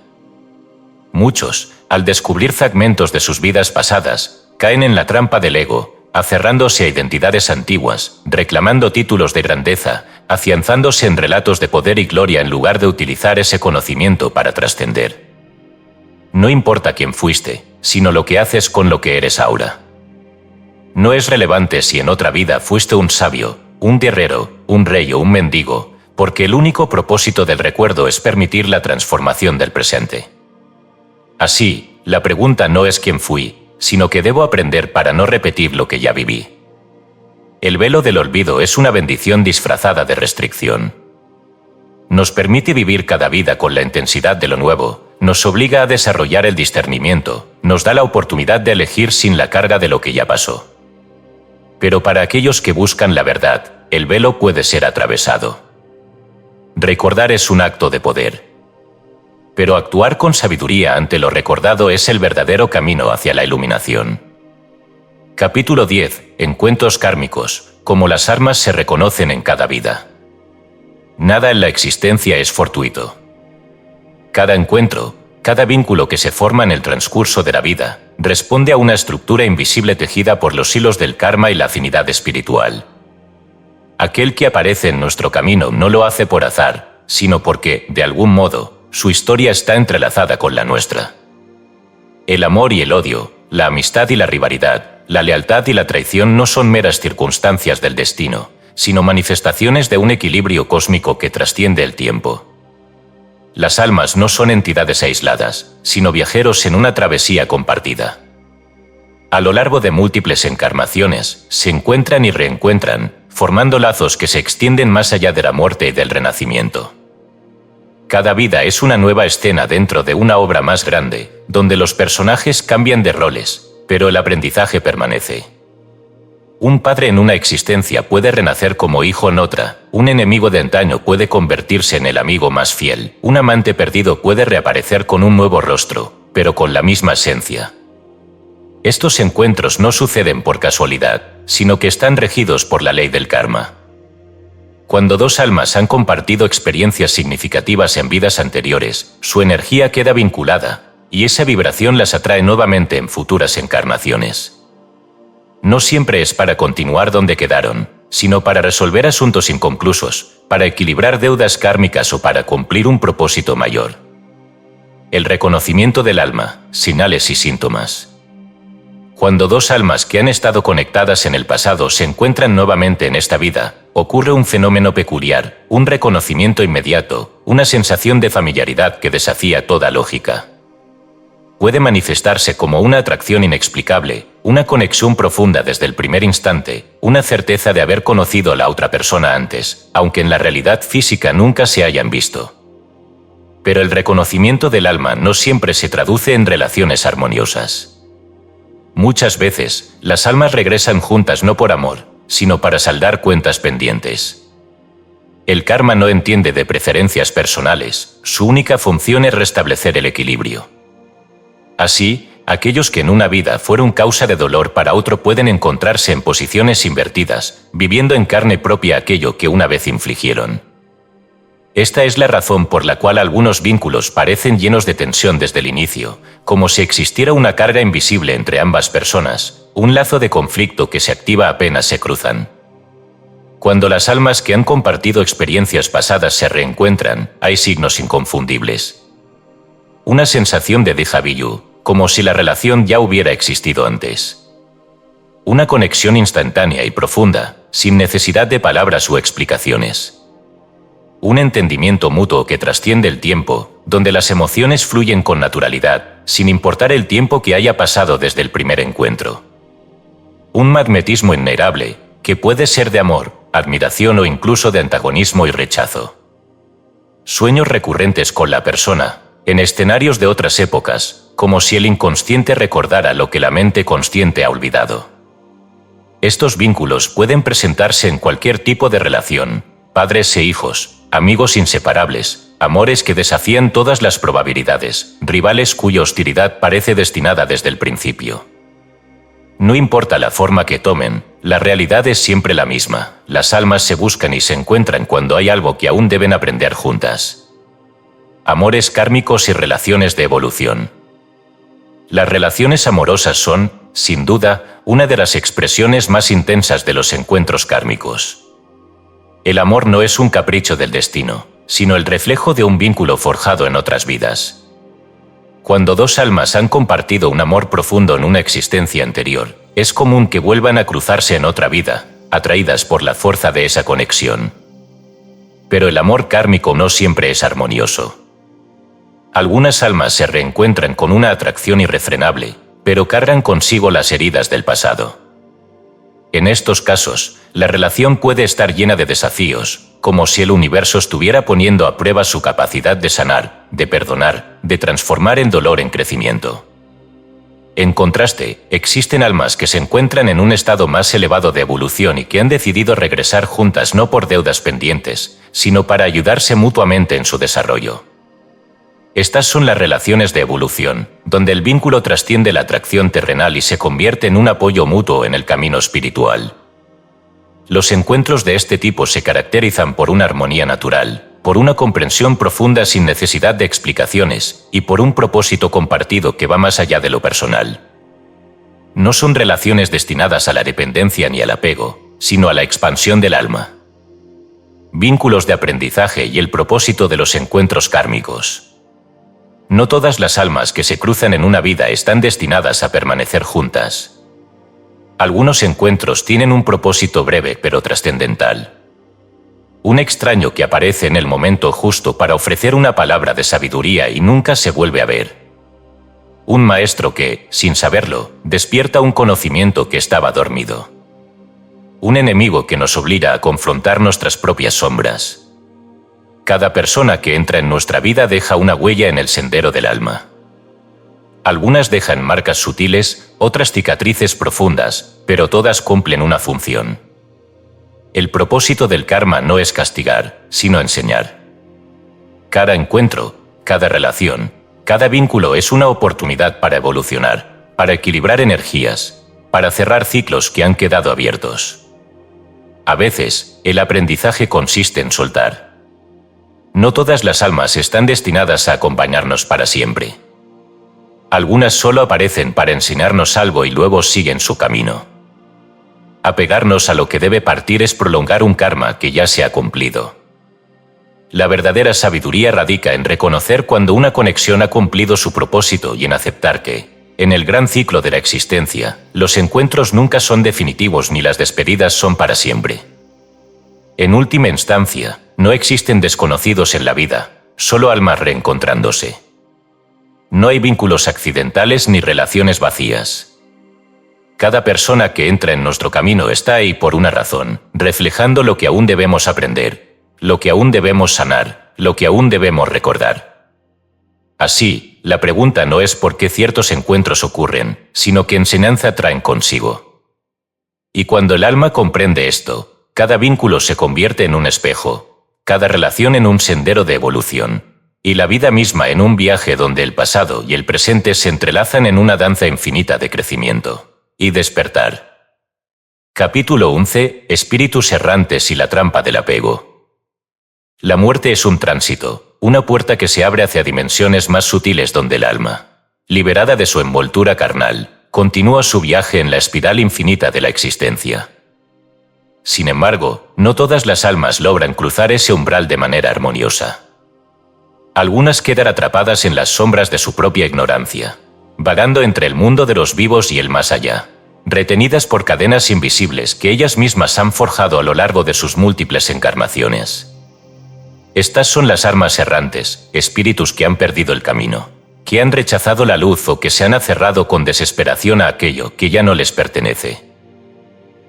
Muchos, al descubrir fragmentos de sus vidas pasadas, caen en la trampa del ego, aferrándose a identidades antiguas, reclamando títulos de grandeza, afianzándose en relatos de poder y gloria en lugar de utilizar ese conocimiento para trascender. No importa quién fuiste, sino lo que haces con lo que eres ahora. No es relevante si en otra vida fuiste un sabio, un guerrero, un rey o un mendigo, porque el único propósito del recuerdo es permitir la transformación del presente. Así, la pregunta no es quién fui, sino que debo aprender para no repetir lo que ya viví. El velo del olvido es una bendición disfrazada de restricción. Nos permite vivir cada vida con la intensidad de lo nuevo, nos obliga a desarrollar el discernimiento, nos da la oportunidad de elegir sin la carga de lo que ya pasó. Pero para aquellos que buscan la verdad, el velo puede ser atravesado. Recordar es un acto de poder. Pero actuar con sabiduría ante lo recordado es el verdadero camino hacia la iluminación. Capítulo 10. Encuentros kármicos, como las armas se reconocen en cada vida. Nada en la existencia es fortuito. Cada encuentro, cada vínculo que se forma en el transcurso de la vida, responde a una estructura invisible tejida por los hilos del karma y la afinidad espiritual. Aquel que aparece en nuestro camino no lo hace por azar, sino porque, de algún modo, su historia está entrelazada con la nuestra. El amor y el odio, la amistad y la rivalidad, la lealtad y la traición no son meras circunstancias del destino, sino manifestaciones de un equilibrio cósmico que trasciende el tiempo. Las almas no son entidades aisladas, sino viajeros en una travesía compartida. A lo largo de múltiples encarnaciones, se encuentran y reencuentran, formando lazos que se extienden más allá de la muerte y del renacimiento. Cada vida es una nueva escena dentro de una obra más grande, donde los personajes cambian de roles, pero el aprendizaje permanece. Un padre en una existencia puede renacer como hijo en otra, un enemigo de antaño puede convertirse en el amigo más fiel, un amante perdido puede reaparecer con un nuevo rostro, pero con la misma esencia. Estos encuentros no suceden por casualidad, sino que están regidos por la ley del karma. Cuando dos almas han compartido experiencias significativas en vidas anteriores, su energía queda vinculada, y esa vibración las atrae nuevamente en futuras encarnaciones. No siempre es para continuar donde quedaron, sino para resolver asuntos inconclusos, para equilibrar deudas kármicas o para cumplir un propósito mayor. El reconocimiento del alma, señales y síntomas. Cuando dos almas que han estado conectadas en el pasado se encuentran nuevamente en esta vida, ocurre un fenómeno peculiar, un reconocimiento inmediato, una sensación de familiaridad que desafía toda lógica. Puede manifestarse como una atracción inexplicable, una conexión profunda desde el primer instante, una certeza de haber conocido a la otra persona antes, aunque en la realidad física nunca se hayan visto. Pero el reconocimiento del alma no siempre se traduce en relaciones armoniosas. Muchas veces, las almas regresan juntas no por amor, sino para saldar cuentas pendientes. El karma no entiende de preferencias personales, su única función es restablecer el equilibrio. Así, aquellos que en una vida fueron causa de dolor para otro pueden encontrarse en posiciones invertidas, viviendo en carne propia aquello que una vez infligieron. Esta es la razón por la cual algunos vínculos parecen llenos de tensión desde el inicio, como si existiera una carga invisible entre ambas personas, un lazo de conflicto que se activa apenas se cruzan. Cuando las almas que han compartido experiencias pasadas se reencuentran, hay signos inconfundibles. Una sensación de déjà vu, como si la relación ya hubiera existido antes. Una conexión instantánea y profunda, sin necesidad de palabras o explicaciones. un entendimiento mutuo que trasciende el tiempo, donde las emociones fluyen con naturalidad, sin importar el tiempo que haya pasado desde el primer encuentro. Un magnetismo innegable, que puede ser de amor, admiración o incluso de antagonismo y rechazo. Sueños recurrentes con la persona, en escenarios de otras épocas, como si el inconsciente recordara lo que la mente consciente ha olvidado. Estos vínculos pueden presentarse en cualquier tipo de relación, padres e hijos, amigos inseparables, amores que desafían todas las probabilidades, rivales cuya hostilidad parece destinada desde el principio. No importa la forma que tomen, la realidad es siempre la misma. Las almas se buscan y se encuentran cuando hay algo que aún deben aprender juntas. Amores kármicos y relaciones de evolución. Las relaciones amorosas son, sin duda, una de las expresiones más intensas de los encuentros kármicos. El amor no es un capricho del destino, sino el reflejo de un vínculo forjado en otras vidas. Cuando dos almas han compartido un amor profundo en una existencia anterior, es común que vuelvan a cruzarse en otra vida, atraídas por la fuerza de esa conexión. Pero el amor kármico no siempre es armonioso. Algunas almas se reencuentran con una atracción irrefrenable, pero cargan consigo las heridas del pasado. En estos casos, la relación puede estar llena de desafíos, como si el universo estuviera poniendo a prueba su capacidad de sanar, de perdonar, de transformar el dolor en crecimiento. En contraste, existen almas que se encuentran en un estado más elevado de evolución y que han decidido regresar juntas no por deudas pendientes, sino para ayudarse mutuamente en su desarrollo. Estas son las relaciones de evolución, donde el vínculo trasciende la atracción terrenal y se convierte en un apoyo mutuo en el camino espiritual. Los encuentros de este tipo se caracterizan por una armonía natural, por una comprensión profunda sin necesidad de explicaciones y por un propósito compartido que va más allá de lo personal. No son relaciones destinadas a la dependencia ni al apego, sino a la expansión del alma. Vínculos de aprendizaje y el propósito de los encuentros kármicos. No todas las almas que se cruzan en una vida están destinadas a permanecer juntas. Algunos encuentros tienen un propósito breve pero trascendental. Un extraño que aparece en el momento justo para ofrecer una palabra de sabiduría y nunca se vuelve a ver. Un maestro que, sin saberlo, despierta un conocimiento que estaba dormido. Un enemigo que nos obliga a confrontar nuestras propias sombras. Cada persona que entra en nuestra vida deja una huella en el sendero del alma. Algunas dejan marcas sutiles, otras cicatrices profundas, pero todas cumplen una función. El propósito del karma no es castigar, sino enseñar. Cada encuentro, cada relación, cada vínculo es una oportunidad para evolucionar, para equilibrar energías, para cerrar ciclos que han quedado abiertos. A veces, el aprendizaje consiste en soltar. No todas las almas están destinadas a acompañarnos para siempre. Algunas solo aparecen para enseñarnos algo y luego siguen su camino. Apegarnos a lo que debe partir es prolongar un karma que ya se ha cumplido. La verdadera sabiduría radica en reconocer cuando una conexión ha cumplido su propósito y en aceptar que, en el gran ciclo de la existencia, los encuentros nunca son definitivos ni las despedidas son para siempre. En última instancia, no existen desconocidos en la vida, solo almas reencontrándose. No hay vínculos accidentales ni relaciones vacías. Cada persona que entra en nuestro camino está ahí por una razón, reflejando lo que aún debemos aprender, lo que aún debemos sanar, lo que aún debemos recordar. Así, la pregunta no es por qué ciertos encuentros ocurren, sino qué enseñanza traen consigo. Y cuando el alma comprende esto, cada vínculo se convierte en un espejo, cada relación en un sendero de evolución, y la vida misma en un viaje donde el pasado y el presente se entrelazan en una danza infinita de crecimiento y despertar. Capítulo 11. Espíritus errantes y la trampa del apego. La muerte es un tránsito, una puerta que se abre hacia dimensiones más sutiles donde el alma, liberada de su envoltura carnal, continúa su viaje en la espiral infinita de la existencia. Sin embargo, no todas las almas logran cruzar ese umbral de manera armoniosa. Algunas quedan atrapadas en las sombras de su propia ignorancia, vagando entre el mundo de los vivos y el más allá, retenidas por cadenas invisibles que ellas mismas han forjado a lo largo de sus múltiples encarnaciones. Estas son las almas errantes, espíritus que han perdido el camino, que han rechazado la luz o que se han aferrado con desesperación a aquello que ya no les pertenece.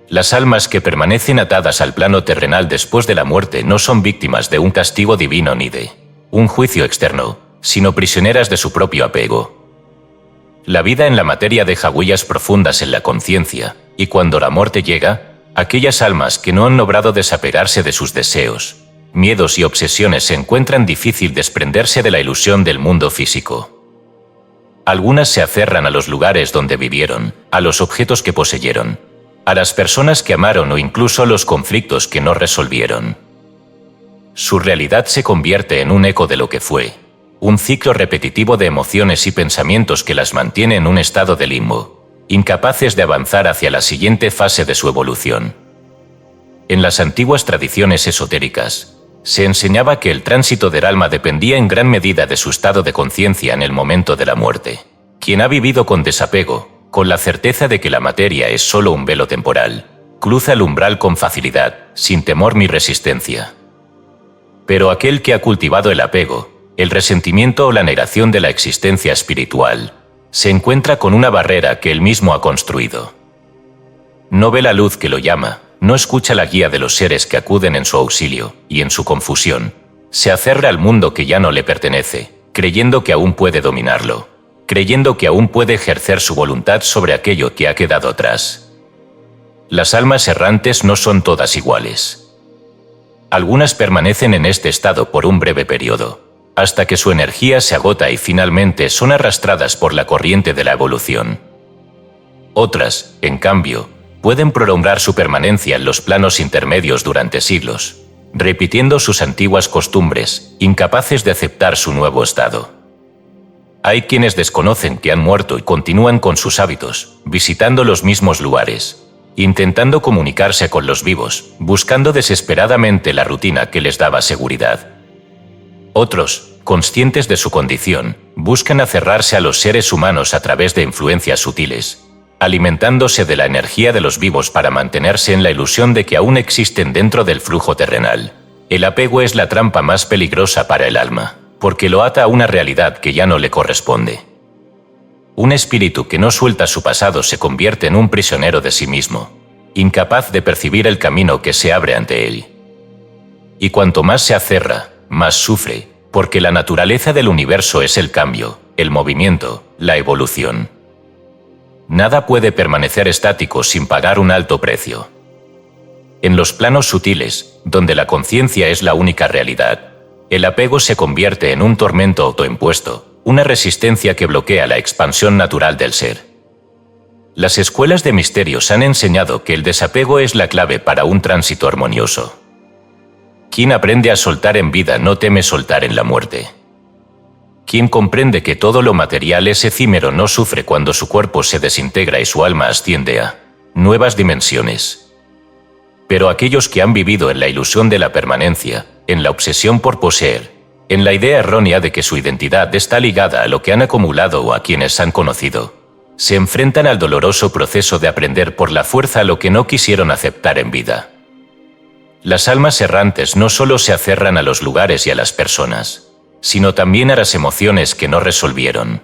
Las almas que permanecen atadas al plano terrenal después de la muerte no son víctimas de un castigo divino ni de un juicio externo, sino prisioneras de su propio apego. La vida en la materia deja huellas profundas en la conciencia, y cuando la muerte llega, aquellas almas que no han logrado desapegarse de sus deseos, miedos y obsesiones se encuentran difícil desprenderse de la ilusión del mundo físico. Algunas se aferran a los lugares donde vivieron, a los objetos que poseyeron, a las personas que amaron o incluso a los conflictos que no resolvieron. Su realidad se convierte en un eco de lo que fue, un ciclo repetitivo de emociones y pensamientos que las mantiene en un estado de limbo, incapaces de avanzar hacia la siguiente fase de su evolución. En las antiguas tradiciones esotéricas, se enseñaba que el tránsito del alma dependía en gran medida de su estado de conciencia en el momento de la muerte. Quien ha vivido con desapego, con la certeza de que la materia es solo un velo temporal, cruza el umbral con facilidad, sin temor ni resistencia. Pero aquel que ha cultivado el apego, el resentimiento o la negación de la existencia espiritual, se encuentra con una barrera que él mismo ha construido. No ve la luz que lo llama, no escucha la guía de los seres que acuden en su auxilio, y en su confusión, se aferra al mundo que ya no le pertenece, creyendo que aún puede dominarlo, creyendo que aún puede ejercer su voluntad sobre aquello que ha quedado atrás. Las almas errantes no son todas iguales. Algunas permanecen en este estado por un breve periodo, hasta que su energía se agota y finalmente son arrastradas por la corriente de la evolución. Otras, en cambio, pueden prolongar su permanencia en los planos intermedios durante siglos, repitiendo sus antiguas costumbres, incapaces de aceptar su nuevo estado. Hay quienes desconocen que han muerto y continúan con sus hábitos, visitando los mismos lugares, intentando comunicarse con los vivos, buscando desesperadamente la rutina que les daba seguridad. Otros, conscientes de su condición, buscan aferrarse a los seres humanos a través de influencias sutiles, alimentándose de la energía de los vivos para mantenerse en la ilusión de que aún existen dentro del flujo terrenal. El apego es la trampa más peligrosa para el alma, porque lo ata a una realidad que ya no le corresponde. Un espíritu que no suelta su pasado se convierte en un prisionero de sí mismo, incapaz de percibir el camino que se abre ante él. Y cuanto más se aferra, más sufre, porque la naturaleza del universo es el cambio, el movimiento, la evolución. Nada puede permanecer estático sin pagar un alto precio. En los planos sutiles, donde la conciencia es la única realidad, el apego se convierte en un tormento autoimpuesto, una resistencia que bloquea la expansión natural del ser. Las escuelas de misterios han enseñado que el desapego es la clave para un tránsito armonioso. Quien aprende a soltar en vida no teme soltar en la muerte. Quien comprende que todo lo material es efímero no sufre cuando su cuerpo se desintegra y su alma asciende a nuevas dimensiones. Pero aquellos que han vivido en la ilusión de la permanencia, en la obsesión por poseer, en la idea errónea de que su identidad está ligada a lo que han acumulado o a quienes han conocido, se enfrentan al doloroso proceso de aprender por la fuerza lo que no quisieron aceptar en vida. Las almas errantes no solo se aferran a los lugares y a las personas, sino también a las emociones que no resolvieron.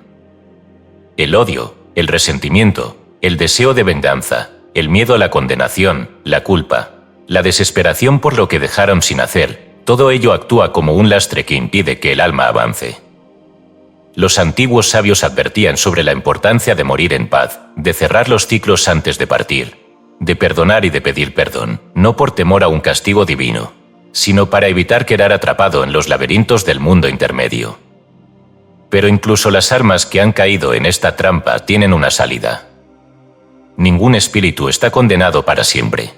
El odio, el resentimiento, el deseo de venganza, el miedo a la condenación, la culpa, la desesperación por lo que dejaron sin hacer, todo ello actúa como un lastre que impide que el alma avance. Los antiguos sabios advertían sobre la importancia de morir en paz, de cerrar los ciclos antes de partir, de perdonar y de pedir perdón, no por temor a un castigo divino, sino para evitar quedar atrapado en los laberintos del mundo intermedio. Pero incluso las almas que han caído en esta trampa tienen una salida. Ningún espíritu está condenado para siempre.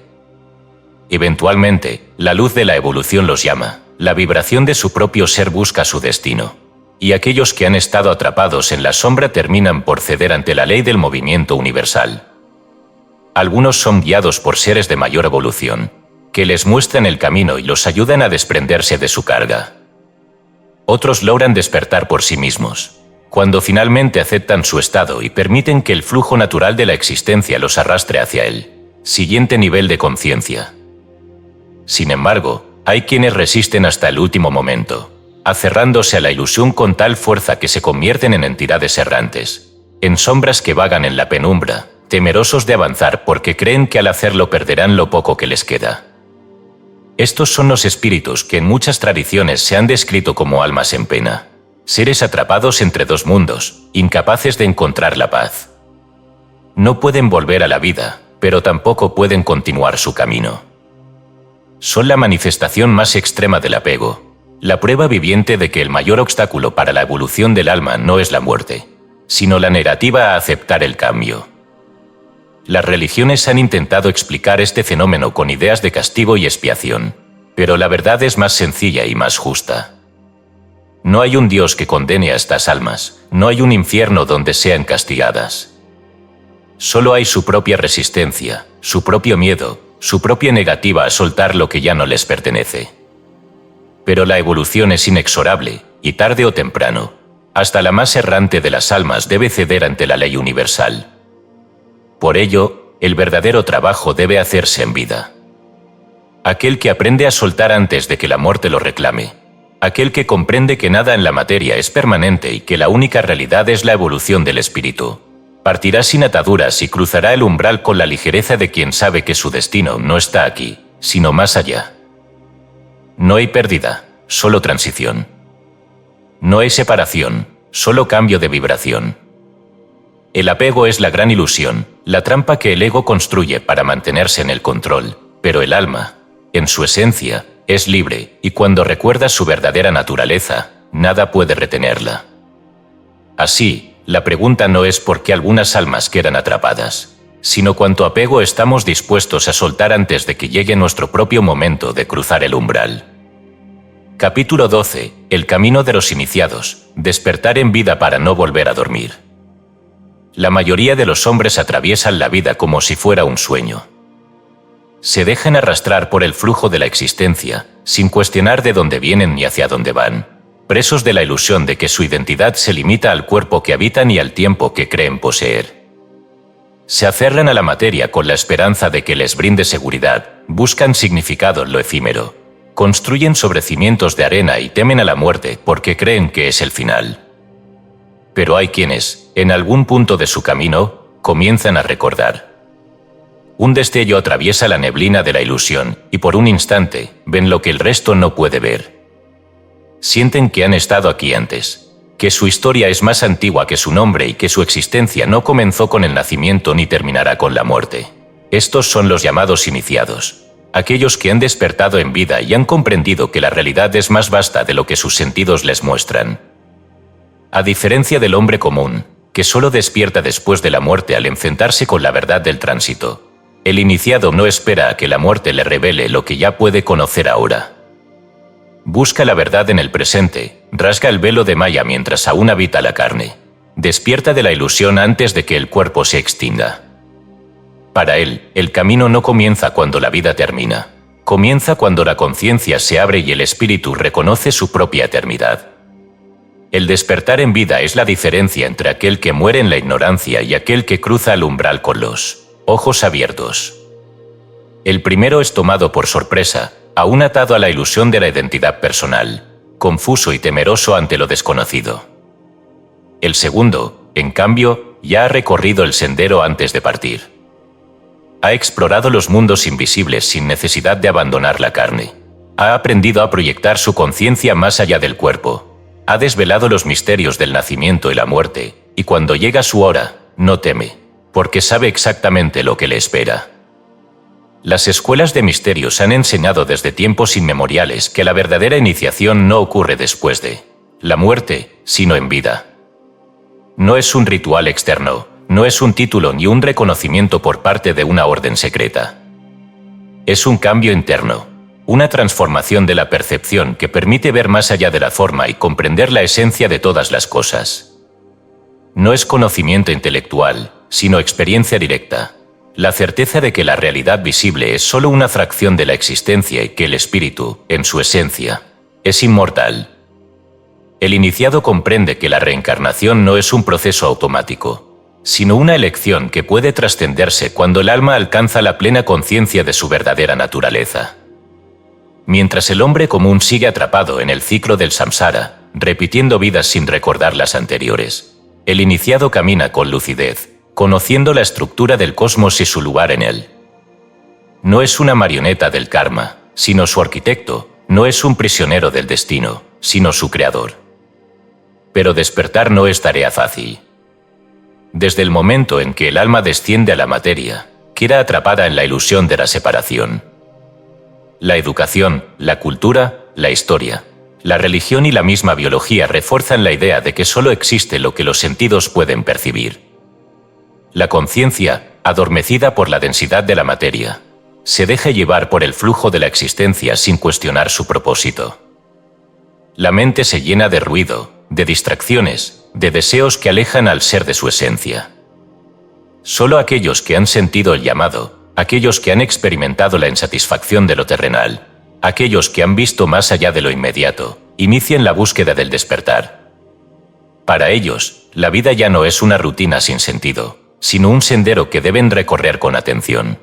Eventualmente, la luz de la evolución los llama, la vibración de su propio ser busca su destino, y aquellos que han estado atrapados en la sombra terminan por ceder ante la ley del movimiento universal. Algunos son guiados por seres de mayor evolución, que les muestran el camino y los ayudan a desprenderse de su carga. Otros logran despertar por sí mismos, cuando finalmente aceptan su estado y permiten que el flujo natural de la existencia los arrastre hacia el siguiente nivel de conciencia. Sin embargo, Hay quienes resisten hasta el último momento, aferrándose a la ilusión con tal fuerza que se convierten en entidades errantes, en sombras que vagan en la penumbra, temerosos de avanzar porque creen que al hacerlo perderán lo poco que les queda. Estos son los espíritus que en muchas tradiciones se han descrito como almas en pena, seres atrapados entre dos mundos, incapaces de encontrar la paz. No pueden volver a la vida, pero tampoco pueden continuar su camino. Son la manifestación más extrema del apego, la prueba viviente de que el mayor obstáculo para la evolución del alma no es la muerte, sino la negativa a aceptar el cambio. Las religiones han intentado explicar este fenómeno con ideas de castigo y expiación, pero la verdad es más sencilla y más justa. No hay un Dios que condene a estas almas, no hay un infierno donde sean castigadas. Solo hay su propia resistencia, su propio miedo, su propia negativa a soltar lo que ya no les pertenece. Pero la evolución es inexorable, y tarde o temprano, hasta la más errante de las almas debe ceder ante la ley universal. Por ello, el verdadero trabajo debe hacerse en vida. Aquel que aprende a soltar antes de que la muerte lo reclame, aquel que comprende que nada en la materia es permanente y que la única realidad es la evolución del espíritu, partirá sin ataduras y cruzará el umbral con la ligereza de quien sabe que su destino no está aquí, sino más allá. No hay pérdida, solo transición. No hay separación, solo cambio de vibración. El apego es la gran ilusión, la trampa que el ego construye para mantenerse en el control, pero el alma, en su esencia, es libre, y cuando recuerda su verdadera naturaleza, nada puede retenerla. Así, la pregunta no es por qué algunas almas quedan atrapadas, sino cuánto apego estamos dispuestos a soltar antes de que llegue nuestro propio momento de cruzar el umbral. Capítulo 12. El camino de los iniciados. Despertar en vida para no volver a dormir. La mayoría de los hombres atraviesan la vida como si fuera un sueño. Se dejan arrastrar por el flujo de la existencia, sin cuestionar de dónde vienen ni hacia dónde van, presos de la ilusión de que su identidad se limita al cuerpo que habitan y al tiempo que creen poseer. Se aferran a la materia con la esperanza de que les brinde seguridad, buscan significado en lo efímero, construyen sobre cimientos de arena y temen a la muerte porque creen que es el final. Pero hay quienes, en algún punto de su camino, comienzan a recordar. Un destello atraviesa la neblina de la ilusión y por un instante ven lo que el resto no puede ver. Sienten que han estado aquí antes, que su historia es más antigua que su nombre y que su existencia no comenzó con el nacimiento ni terminará con la muerte. Estos son los llamados iniciados, aquellos que han despertado en vida y han comprendido que la realidad es más vasta de lo que sus sentidos les muestran. A diferencia del hombre común, que solo despierta después de la muerte al enfrentarse con la verdad del tránsito, el iniciado no espera a que la muerte le revele lo que ya puede conocer ahora. Busca la verdad en el presente, rasga el velo de Maya mientras aún habita la carne, despierta de la ilusión antes de que el cuerpo se extinga. Para él, el camino no comienza cuando la vida termina, comienza cuando la conciencia se abre y el espíritu reconoce su propia eternidad. El despertar en vida es la diferencia entre aquel que muere en la ignorancia y aquel que cruza el umbral con los ojos abiertos. El primero es tomado por sorpresa, aún atado a la ilusión de la identidad personal, confuso y temeroso ante lo desconocido. El segundo, en cambio, ya ha recorrido el sendero antes de partir. Ha explorado los mundos invisibles sin necesidad de abandonar la carne. Ha aprendido a proyectar su conciencia más allá del cuerpo. Ha desvelado los misterios del nacimiento y la muerte, y cuando llega su hora, no teme, porque sabe exactamente lo que le espera. Las escuelas de misterios han enseñado desde tiempos inmemoriales que la verdadera iniciación no ocurre después de la muerte, sino en vida. No es un ritual externo, no es un título ni un reconocimiento por parte de una orden secreta. Es un cambio interno, una transformación de la percepción que permite ver más allá de la forma y comprender la esencia de todas las cosas. No es conocimiento intelectual, sino experiencia directa, la certeza de que la realidad visible es solo una fracción de la existencia y que el espíritu, en su esencia, es inmortal. El iniciado comprende que la reencarnación no es un proceso automático, sino una elección que puede trascenderse cuando el alma alcanza la plena conciencia de su verdadera naturaleza. Mientras el hombre común sigue atrapado en el ciclo del samsara, repitiendo vidas sin recordar las anteriores, el iniciado camina con lucidez, conociendo la estructura del cosmos y su lugar en él. No es una marioneta del karma, sino su arquitecto, no es un prisionero del destino, sino su creador. Pero despertar no es tarea fácil. Desde el momento en que el alma desciende a la materia, queda atrapada en la ilusión de la separación. La educación, la cultura, la historia, la religión y la misma biología refuerzan la idea de que solo existe lo que los sentidos pueden percibir. La conciencia, adormecida por la densidad de la materia, se deja llevar por el flujo de la existencia sin cuestionar su propósito. La mente se llena de ruido, de distracciones, de deseos que alejan al ser de su esencia. Solo aquellos que han sentido el llamado, aquellos que han experimentado la insatisfacción de lo terrenal, aquellos que han visto más allá de lo inmediato, inician la búsqueda del despertar. Para ellos, la vida ya no es una rutina sin sentido, sino un sendero que deben recorrer con atención.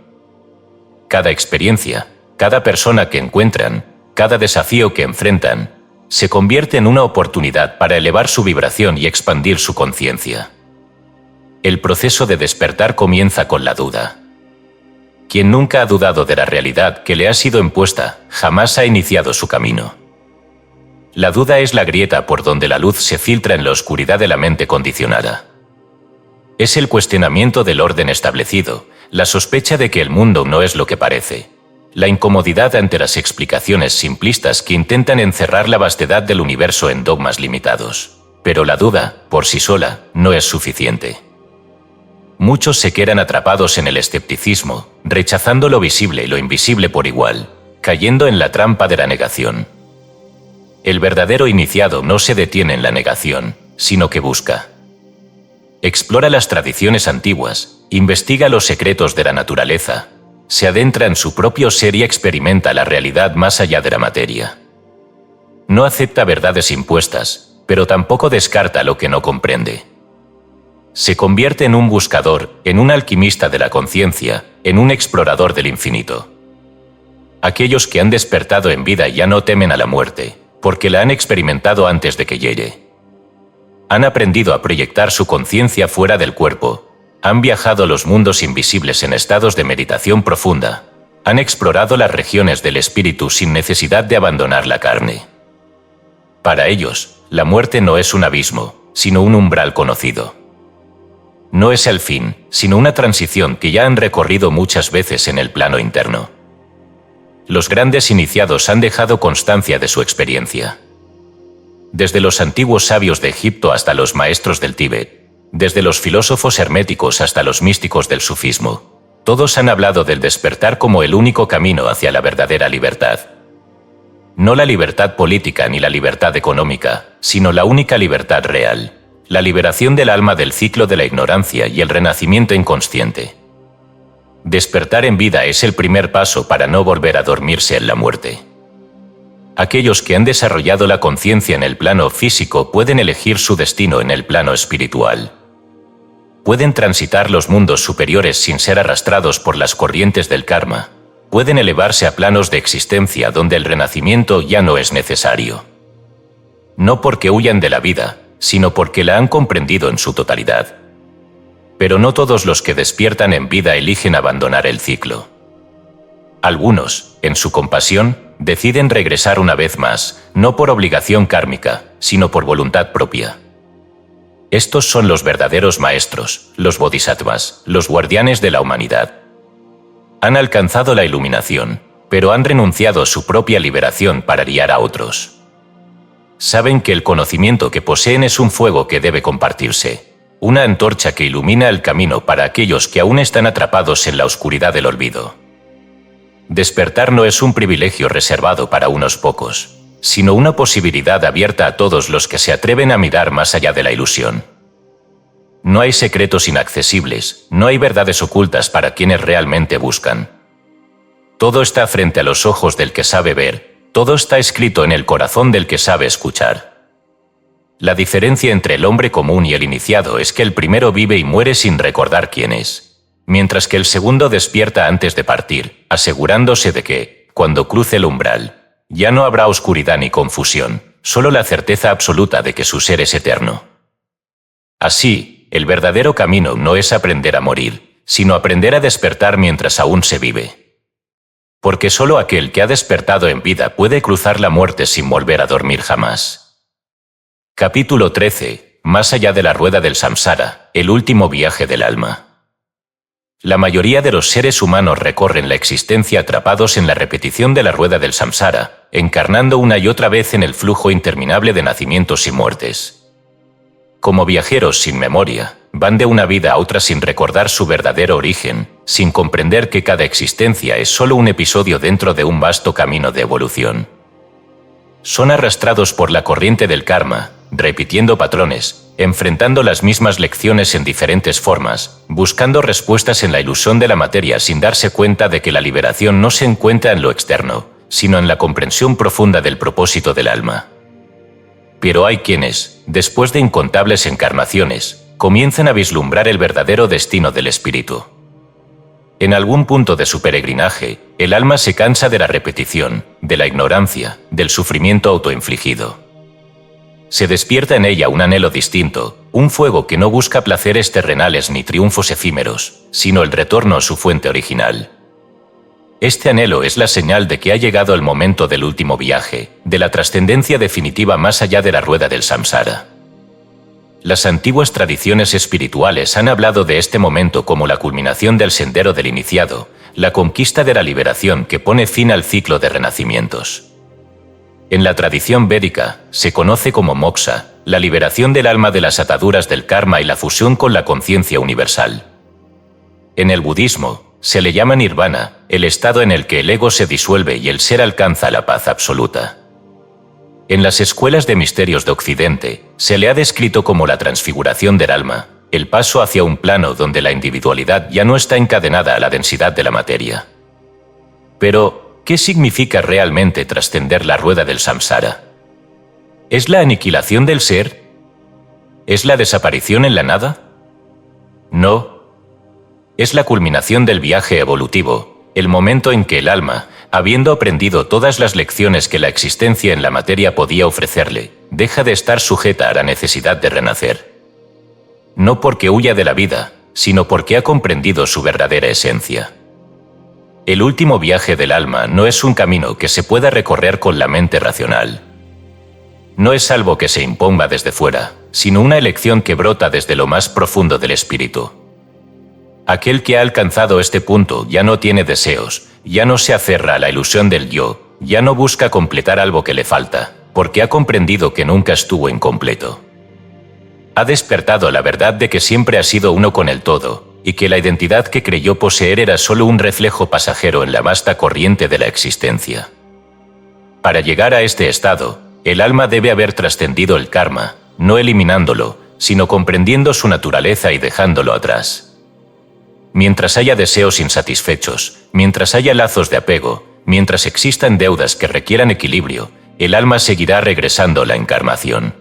Cada experiencia, cada persona que encuentran, cada desafío que enfrentan, se convierte en una oportunidad para elevar su vibración y expandir su conciencia. El proceso de despertar comienza con la duda. Quien nunca ha dudado de la realidad que le ha sido impuesta, jamás ha iniciado su camino. La duda es la grieta por donde la luz se filtra en la oscuridad de la mente condicionada. Es el cuestionamiento del orden establecido, la sospecha de que el mundo no es lo que parece, la incomodidad ante las explicaciones simplistas que intentan encerrar la vastedad del universo en dogmas limitados. Pero la duda, por sí sola, no es suficiente. Muchos se quedan atrapados en el escepticismo, rechazando lo visible y lo invisible por igual, cayendo en la trampa de la negación. El verdadero iniciado no se detiene en la negación, sino que busca. Explora las tradiciones antiguas, investiga los secretos de la naturaleza, se adentra en su propio ser y experimenta la realidad más allá de la materia. No acepta verdades impuestas, pero tampoco descarta lo que no comprende. Se convierte en un buscador, en un alquimista de la conciencia, en un explorador del infinito. Aquellos que han despertado en vida ya no temen a la muerte, porque la han experimentado antes de que llegue. Han aprendido a proyectar su conciencia fuera del cuerpo, han viajado a los mundos invisibles en estados de meditación profunda, han explorado las regiones del espíritu sin necesidad de abandonar la carne. Para ellos, la muerte no es un abismo, sino un umbral conocido. No es el fin, sino una transición que ya han recorrido muchas veces en el plano interno. Los grandes iniciados han dejado constancia de su experiencia. Desde los antiguos sabios de Egipto hasta los maestros del Tíbet, desde los filósofos herméticos hasta los místicos del sufismo, todos han hablado del despertar como el único camino hacia la verdadera libertad. No la libertad política ni la libertad económica, sino la única libertad real. La liberación del alma del ciclo de la ignorancia y el renacimiento inconsciente. Despertar en vida es el primer paso para no volver a dormirse en la muerte. Aquellos que han desarrollado la conciencia en el plano físico pueden elegir su destino en el plano espiritual. Pueden transitar los mundos superiores sin ser arrastrados por las corrientes del karma. Pueden elevarse a planos de existencia donde el renacimiento ya no es necesario. No porque huyan de la vida, sino porque la han comprendido en su totalidad. Pero no todos los que despiertan en vida eligen abandonar el ciclo. Algunos, en su compasión, deciden regresar una vez más, no por obligación kármica, sino por voluntad propia. Estos son los verdaderos maestros, los bodhisattvas, los guardianes de la humanidad. Han alcanzado la iluminación, pero han renunciado a su propia liberación para guiar a otros. Saben que el conocimiento que poseen es un fuego que debe compartirse, una antorcha que ilumina el camino para aquellos que aún están atrapados en la oscuridad del olvido. Despertar no es un privilegio reservado para unos pocos, sino una posibilidad abierta a todos los que se atreven a mirar más allá de la ilusión. No hay secretos inaccesibles, no hay verdades ocultas para quienes realmente buscan. Todo está frente a los ojos del que sabe ver. Todo está escrito en el corazón del que sabe escuchar. La diferencia entre el hombre común y el iniciado es que el primero vive y muere sin recordar quién es, mientras que el segundo despierta antes de partir, asegurándose de que, cuando cruce el umbral, Ya no habrá oscuridad ni confusión, solo la certeza absoluta de que su ser es eterno. Así, el verdadero camino no es aprender a morir, sino aprender a despertar mientras aún se vive. Porque solo aquel que ha despertado en vida puede cruzar la muerte sin volver a dormir jamás. Capítulo 13. Más allá de la rueda del samsara, el último viaje del alma. La mayoría de los seres humanos recorren la existencia atrapados en la repetición de la rueda del samsara, encarnando una y otra vez en el flujo interminable de nacimientos y muertes. Como viajeros sin memoria, van de una vida a otra sin recordar su verdadero origen, sin comprender que cada existencia es solo un episodio dentro de un vasto camino de evolución. Son arrastrados por la corriente del karma, repitiendo patrones, enfrentando las mismas lecciones en diferentes formas, buscando respuestas en la ilusión de la materia sin darse cuenta de que la liberación no se encuentra en lo externo, sino en la comprensión profunda del propósito del alma. Pero hay quienes, después de incontables encarnaciones, comienzan a vislumbrar el verdadero destino del espíritu. En algún punto de su peregrinaje, el alma se cansa de la repetición, de la ignorancia, del sufrimiento autoinfligido. Se despierta en ella un anhelo distinto, un fuego que no busca placeres terrenales ni triunfos efímeros, sino el retorno a su fuente original. Este anhelo es la señal de que ha llegado el momento del último viaje, de la trascendencia definitiva más allá de la rueda del samsara. Las antiguas tradiciones espirituales han hablado de este momento como la culminación del sendero del iniciado, la conquista de la liberación que pone fin al ciclo de renacimientos. En la tradición védica, se conoce como moksha, la liberación del alma de las ataduras del karma y la fusión con la conciencia universal. En el budismo, se le llama nirvana, el estado en el que el ego se disuelve y el ser alcanza la paz absoluta. En las escuelas de misterios de Occidente, se le ha descrito como la transfiguración del alma, el paso hacia un plano donde la individualidad ya no está encadenada a la densidad de la materia. Pero, ¿qué significa realmente trascender la rueda del samsara? ¿Es la aniquilación del ser? ¿Es la desaparición en la nada? No. Es la culminación del viaje evolutivo, el momento en que el alma, habiendo aprendido todas las lecciones que la existencia en la materia podía ofrecerle, deja de estar sujeta a la necesidad de renacer. No porque huya de la vida, sino porque ha comprendido su verdadera esencia. El último viaje del alma no es un camino que se pueda recorrer con la mente racional. No es algo que se imponga desde fuera, sino una elección que brota desde lo más profundo del espíritu. Aquel que ha alcanzado este punto ya no tiene deseos, ya no se aferra a la ilusión del yo, ya no busca completar algo que le falta, porque ha comprendido que nunca estuvo incompleto. Ha despertado la verdad de que siempre ha sido uno con el todo, y que la identidad que creyó poseer era solo un reflejo pasajero en la vasta corriente de la existencia. Para llegar a este estado, el alma debe haber trascendido el karma, no eliminándolo, sino comprendiendo su naturaleza y dejándolo atrás. Mientras haya deseos insatisfechos, mientras haya lazos de apego, mientras existan deudas que requieran equilibrio, el alma seguirá regresando a la encarnación.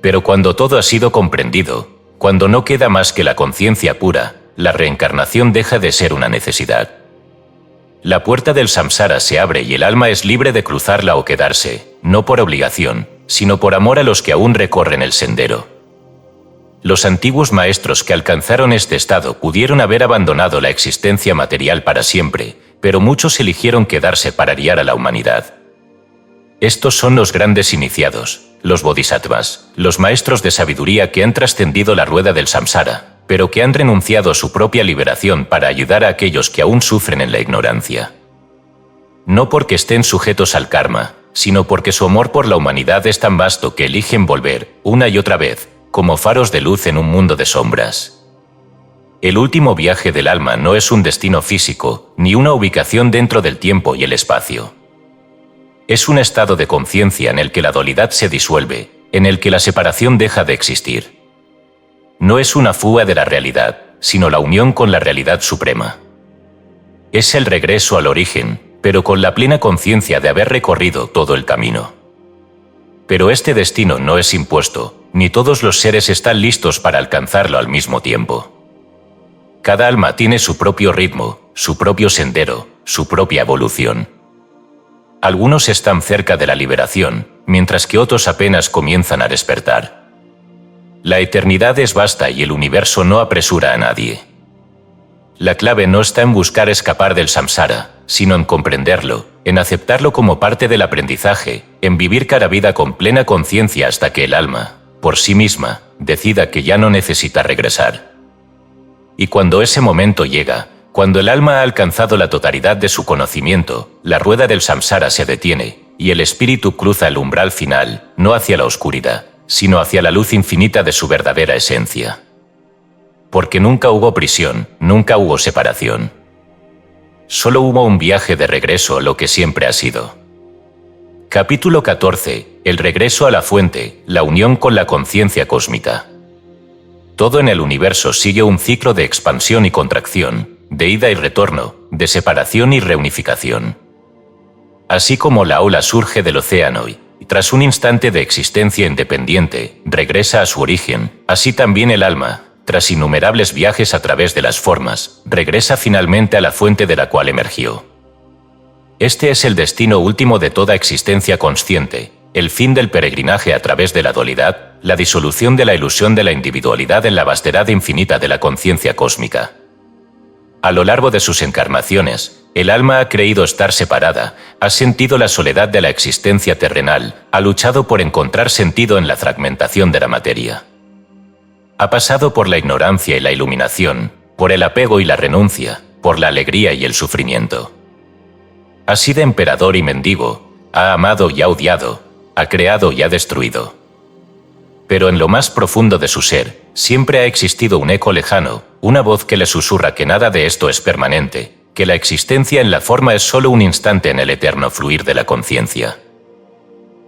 Pero cuando todo ha sido comprendido, cuando no queda más que la conciencia pura, la reencarnación deja de ser una necesidad. La puerta del samsara se abre y el alma es libre de cruzarla o quedarse, no por obligación, sino por amor a los que aún recorren el sendero. Los antiguos maestros que alcanzaron este estado pudieron haber abandonado la existencia material para siempre, pero muchos eligieron quedarse para guiar a la humanidad. Estos son los grandes iniciados, los bodhisattvas, los maestros de sabiduría que han trascendido la rueda del samsara, pero que han renunciado a su propia liberación para ayudar a aquellos que aún sufren en la ignorancia. No porque estén sujetos al karma, sino porque su amor por la humanidad es tan vasto que eligen volver, una y otra vez, como faros de luz en un mundo de sombras. El último viaje del alma no es un destino físico, ni una ubicación dentro del tiempo y el espacio. Es un estado de conciencia en el que la dualidad se disuelve, en el que la separación deja de existir. No es una fuga de la realidad, sino la unión con la realidad suprema. Es el regreso al origen, pero con la plena conciencia de haber recorrido todo el camino. Pero este destino no es impuesto, ni todos los seres están listos para alcanzarlo al mismo tiempo. Cada alma tiene su propio ritmo, su propio sendero, su propia evolución. Algunos están cerca de la liberación, mientras que otros apenas comienzan a despertar. La eternidad es vasta y el universo no apresura a nadie. La clave no está en buscar escapar del samsara, sino en comprenderlo, en aceptarlo como parte del aprendizaje, en vivir cada vida con plena conciencia hasta que el alma, por sí misma, decida que ya no necesita regresar. Y cuando ese momento llega, cuando el alma ha alcanzado la totalidad de su conocimiento, la rueda del samsara se detiene, y el espíritu cruza el umbral final, no hacia la oscuridad, sino hacia la luz infinita de su verdadera esencia. Porque nunca hubo prisión, nunca hubo separación. Solo hubo un viaje de regreso a lo que siempre ha sido. Capítulo 14. El regreso a la fuente, la unión con la conciencia cósmica. Todo en el universo sigue un ciclo de expansión y contracción, de ida y retorno, de separación y reunificación. Así como la ola surge del océano y, tras un instante de existencia independiente, regresa a su origen, así también el alma, tras innumerables viajes a través de las formas, regresa finalmente a la fuente de la cual emergió. Este es el destino último de toda existencia consciente, el fin del peregrinaje a través de la dualidad, la disolución de la ilusión de la individualidad en la vastedad infinita de la conciencia cósmica. A lo largo de sus encarnaciones, el alma ha creído estar separada, ha sentido la soledad de la existencia terrenal, ha luchado por encontrar sentido en la fragmentación de la materia. Ha pasado por la ignorancia y la iluminación, por el apego y la renuncia, por la alegría y el sufrimiento. Ha sido emperador y mendigo, ha amado y ha odiado, ha creado y ha destruido. Pero en lo más profundo de su ser, siempre ha existido un eco lejano, una voz que le susurra que nada de esto es permanente, que la existencia en la forma es solo un instante en el eterno fluir de la conciencia.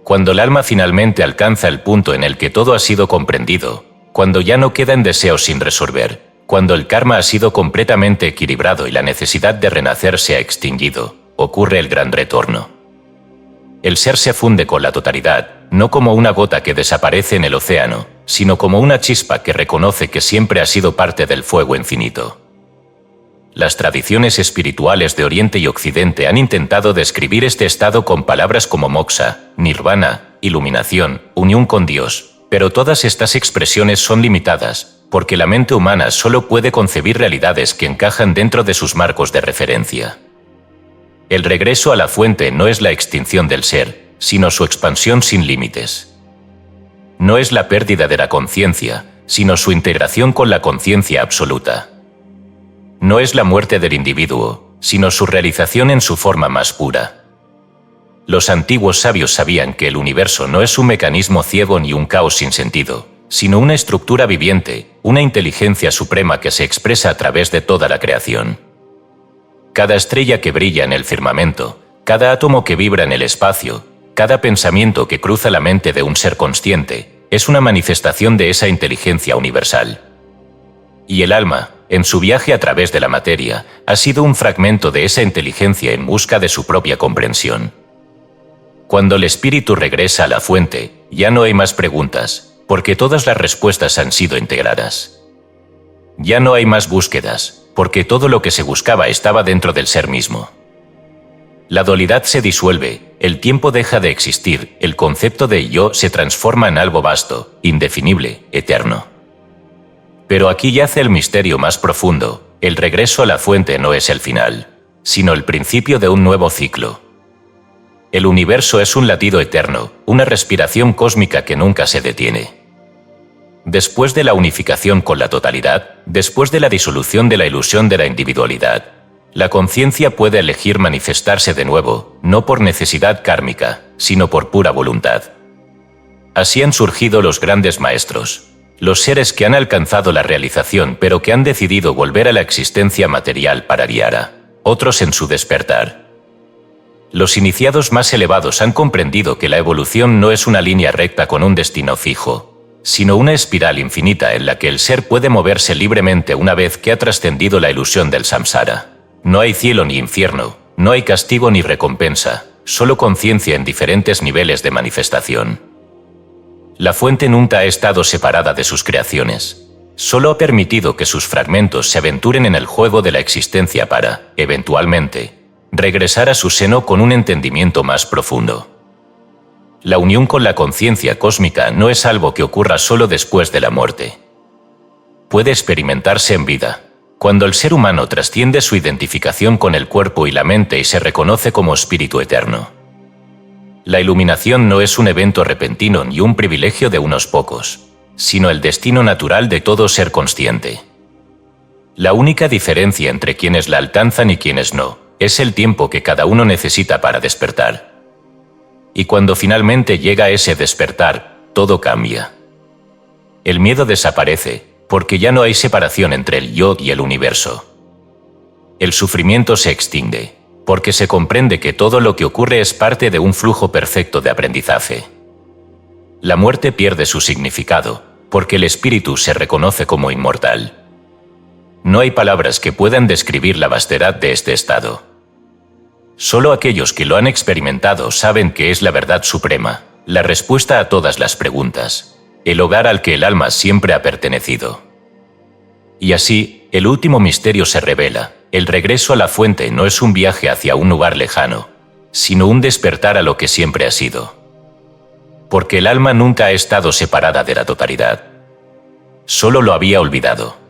Cuando el alma finalmente alcanza el punto en el que todo ha sido comprendido, cuando ya no quedan deseos sin resolver, cuando el karma ha sido completamente equilibrado y la necesidad de renacer se ha extinguido, ocurre el gran retorno. El ser se funde con la totalidad, no como una gota que desaparece en el océano, sino como una chispa que reconoce que siempre ha sido parte del fuego infinito. Las tradiciones espirituales de Oriente y Occidente han intentado describir este estado con palabras como moksha, nirvana, iluminación, unión con Dios, pero todas estas expresiones son limitadas, porque la mente humana solo puede concebir realidades que encajan dentro de sus marcos de referencia. El regreso a la fuente no es la extinción del ser, sino su expansión sin límites. No es la pérdida de la conciencia, sino su integración con la conciencia absoluta. No es la muerte del individuo, sino su realización en su forma más pura. Los antiguos sabios sabían que el universo no es un mecanismo ciego ni un caos sin sentido, sino una estructura viviente, una inteligencia suprema que se expresa a través de toda la creación. Cada estrella que brilla en el firmamento, cada átomo que vibra en el espacio, cada pensamiento que cruza la mente de un ser consciente, es una manifestación de esa inteligencia universal. Y el alma, en su viaje a través de la materia, ha sido un fragmento de esa inteligencia en busca de su propia comprensión. Cuando el espíritu regresa a la fuente, ya no hay más preguntas, porque todas las respuestas han sido integradas. Ya no hay más búsquedas, porque todo lo que se buscaba estaba dentro del ser mismo. La dualidad se disuelve, el tiempo deja de existir, el concepto de yo se transforma en algo vasto, indefinible, eterno. Pero aquí yace el misterio más profundo, el regreso a la fuente no es el final, sino el principio de un nuevo ciclo. El universo es un latido eterno, una respiración cósmica que nunca se detiene. Después de la unificación con la totalidad, después de la disolución de la ilusión de la individualidad, la conciencia puede elegir manifestarse de nuevo, no por necesidad kármica, sino por pura voluntad. Así han surgido los grandes maestros, los seres que han alcanzado la realización pero que han decidido volver a la existencia material para guiar a otros en su despertar. Los iniciados más elevados han comprendido que la evolución no es una línea recta con un destino fijo, sino una espiral infinita en la que el ser puede moverse libremente una vez que ha trascendido la ilusión del samsara. No hay cielo ni infierno, no hay castigo ni recompensa, solo conciencia en diferentes niveles de manifestación. La fuente nunca ha estado separada de sus creaciones. Solo ha permitido que sus fragmentos se aventuren en el juego de la existencia para, eventualmente, regresar a su seno con un entendimiento más profundo. La unión con la conciencia cósmica no es algo que ocurra solo después de la muerte. Puede experimentarse en vida, cuando el ser humano trasciende su identificación con el cuerpo y la mente y se reconoce como espíritu eterno. La iluminación no es un evento repentino ni un privilegio de unos pocos, sino el destino natural de todo ser consciente. La única diferencia entre quienes la alcanzan y quienes no, es el tiempo que cada uno necesita para despertar. Y cuando finalmente llega ese despertar, todo cambia. El miedo desaparece, porque ya no hay separación entre el yo y el universo. El sufrimiento se extingue, porque se comprende que todo lo que ocurre es parte de un flujo perfecto de aprendizaje. La muerte pierde su significado, porque el espíritu se reconoce como inmortal. No hay palabras que puedan describir la vastedad de este estado. Solo aquellos que lo han experimentado saben que es la verdad suprema, la respuesta a todas las preguntas, el hogar al que el alma siempre ha pertenecido. Y así, el último misterio se revela: el regreso a la fuente no es un viaje hacia un lugar lejano, sino un despertar a lo que siempre ha sido. Porque el alma nunca ha estado separada de la totalidad. Solo lo había olvidado.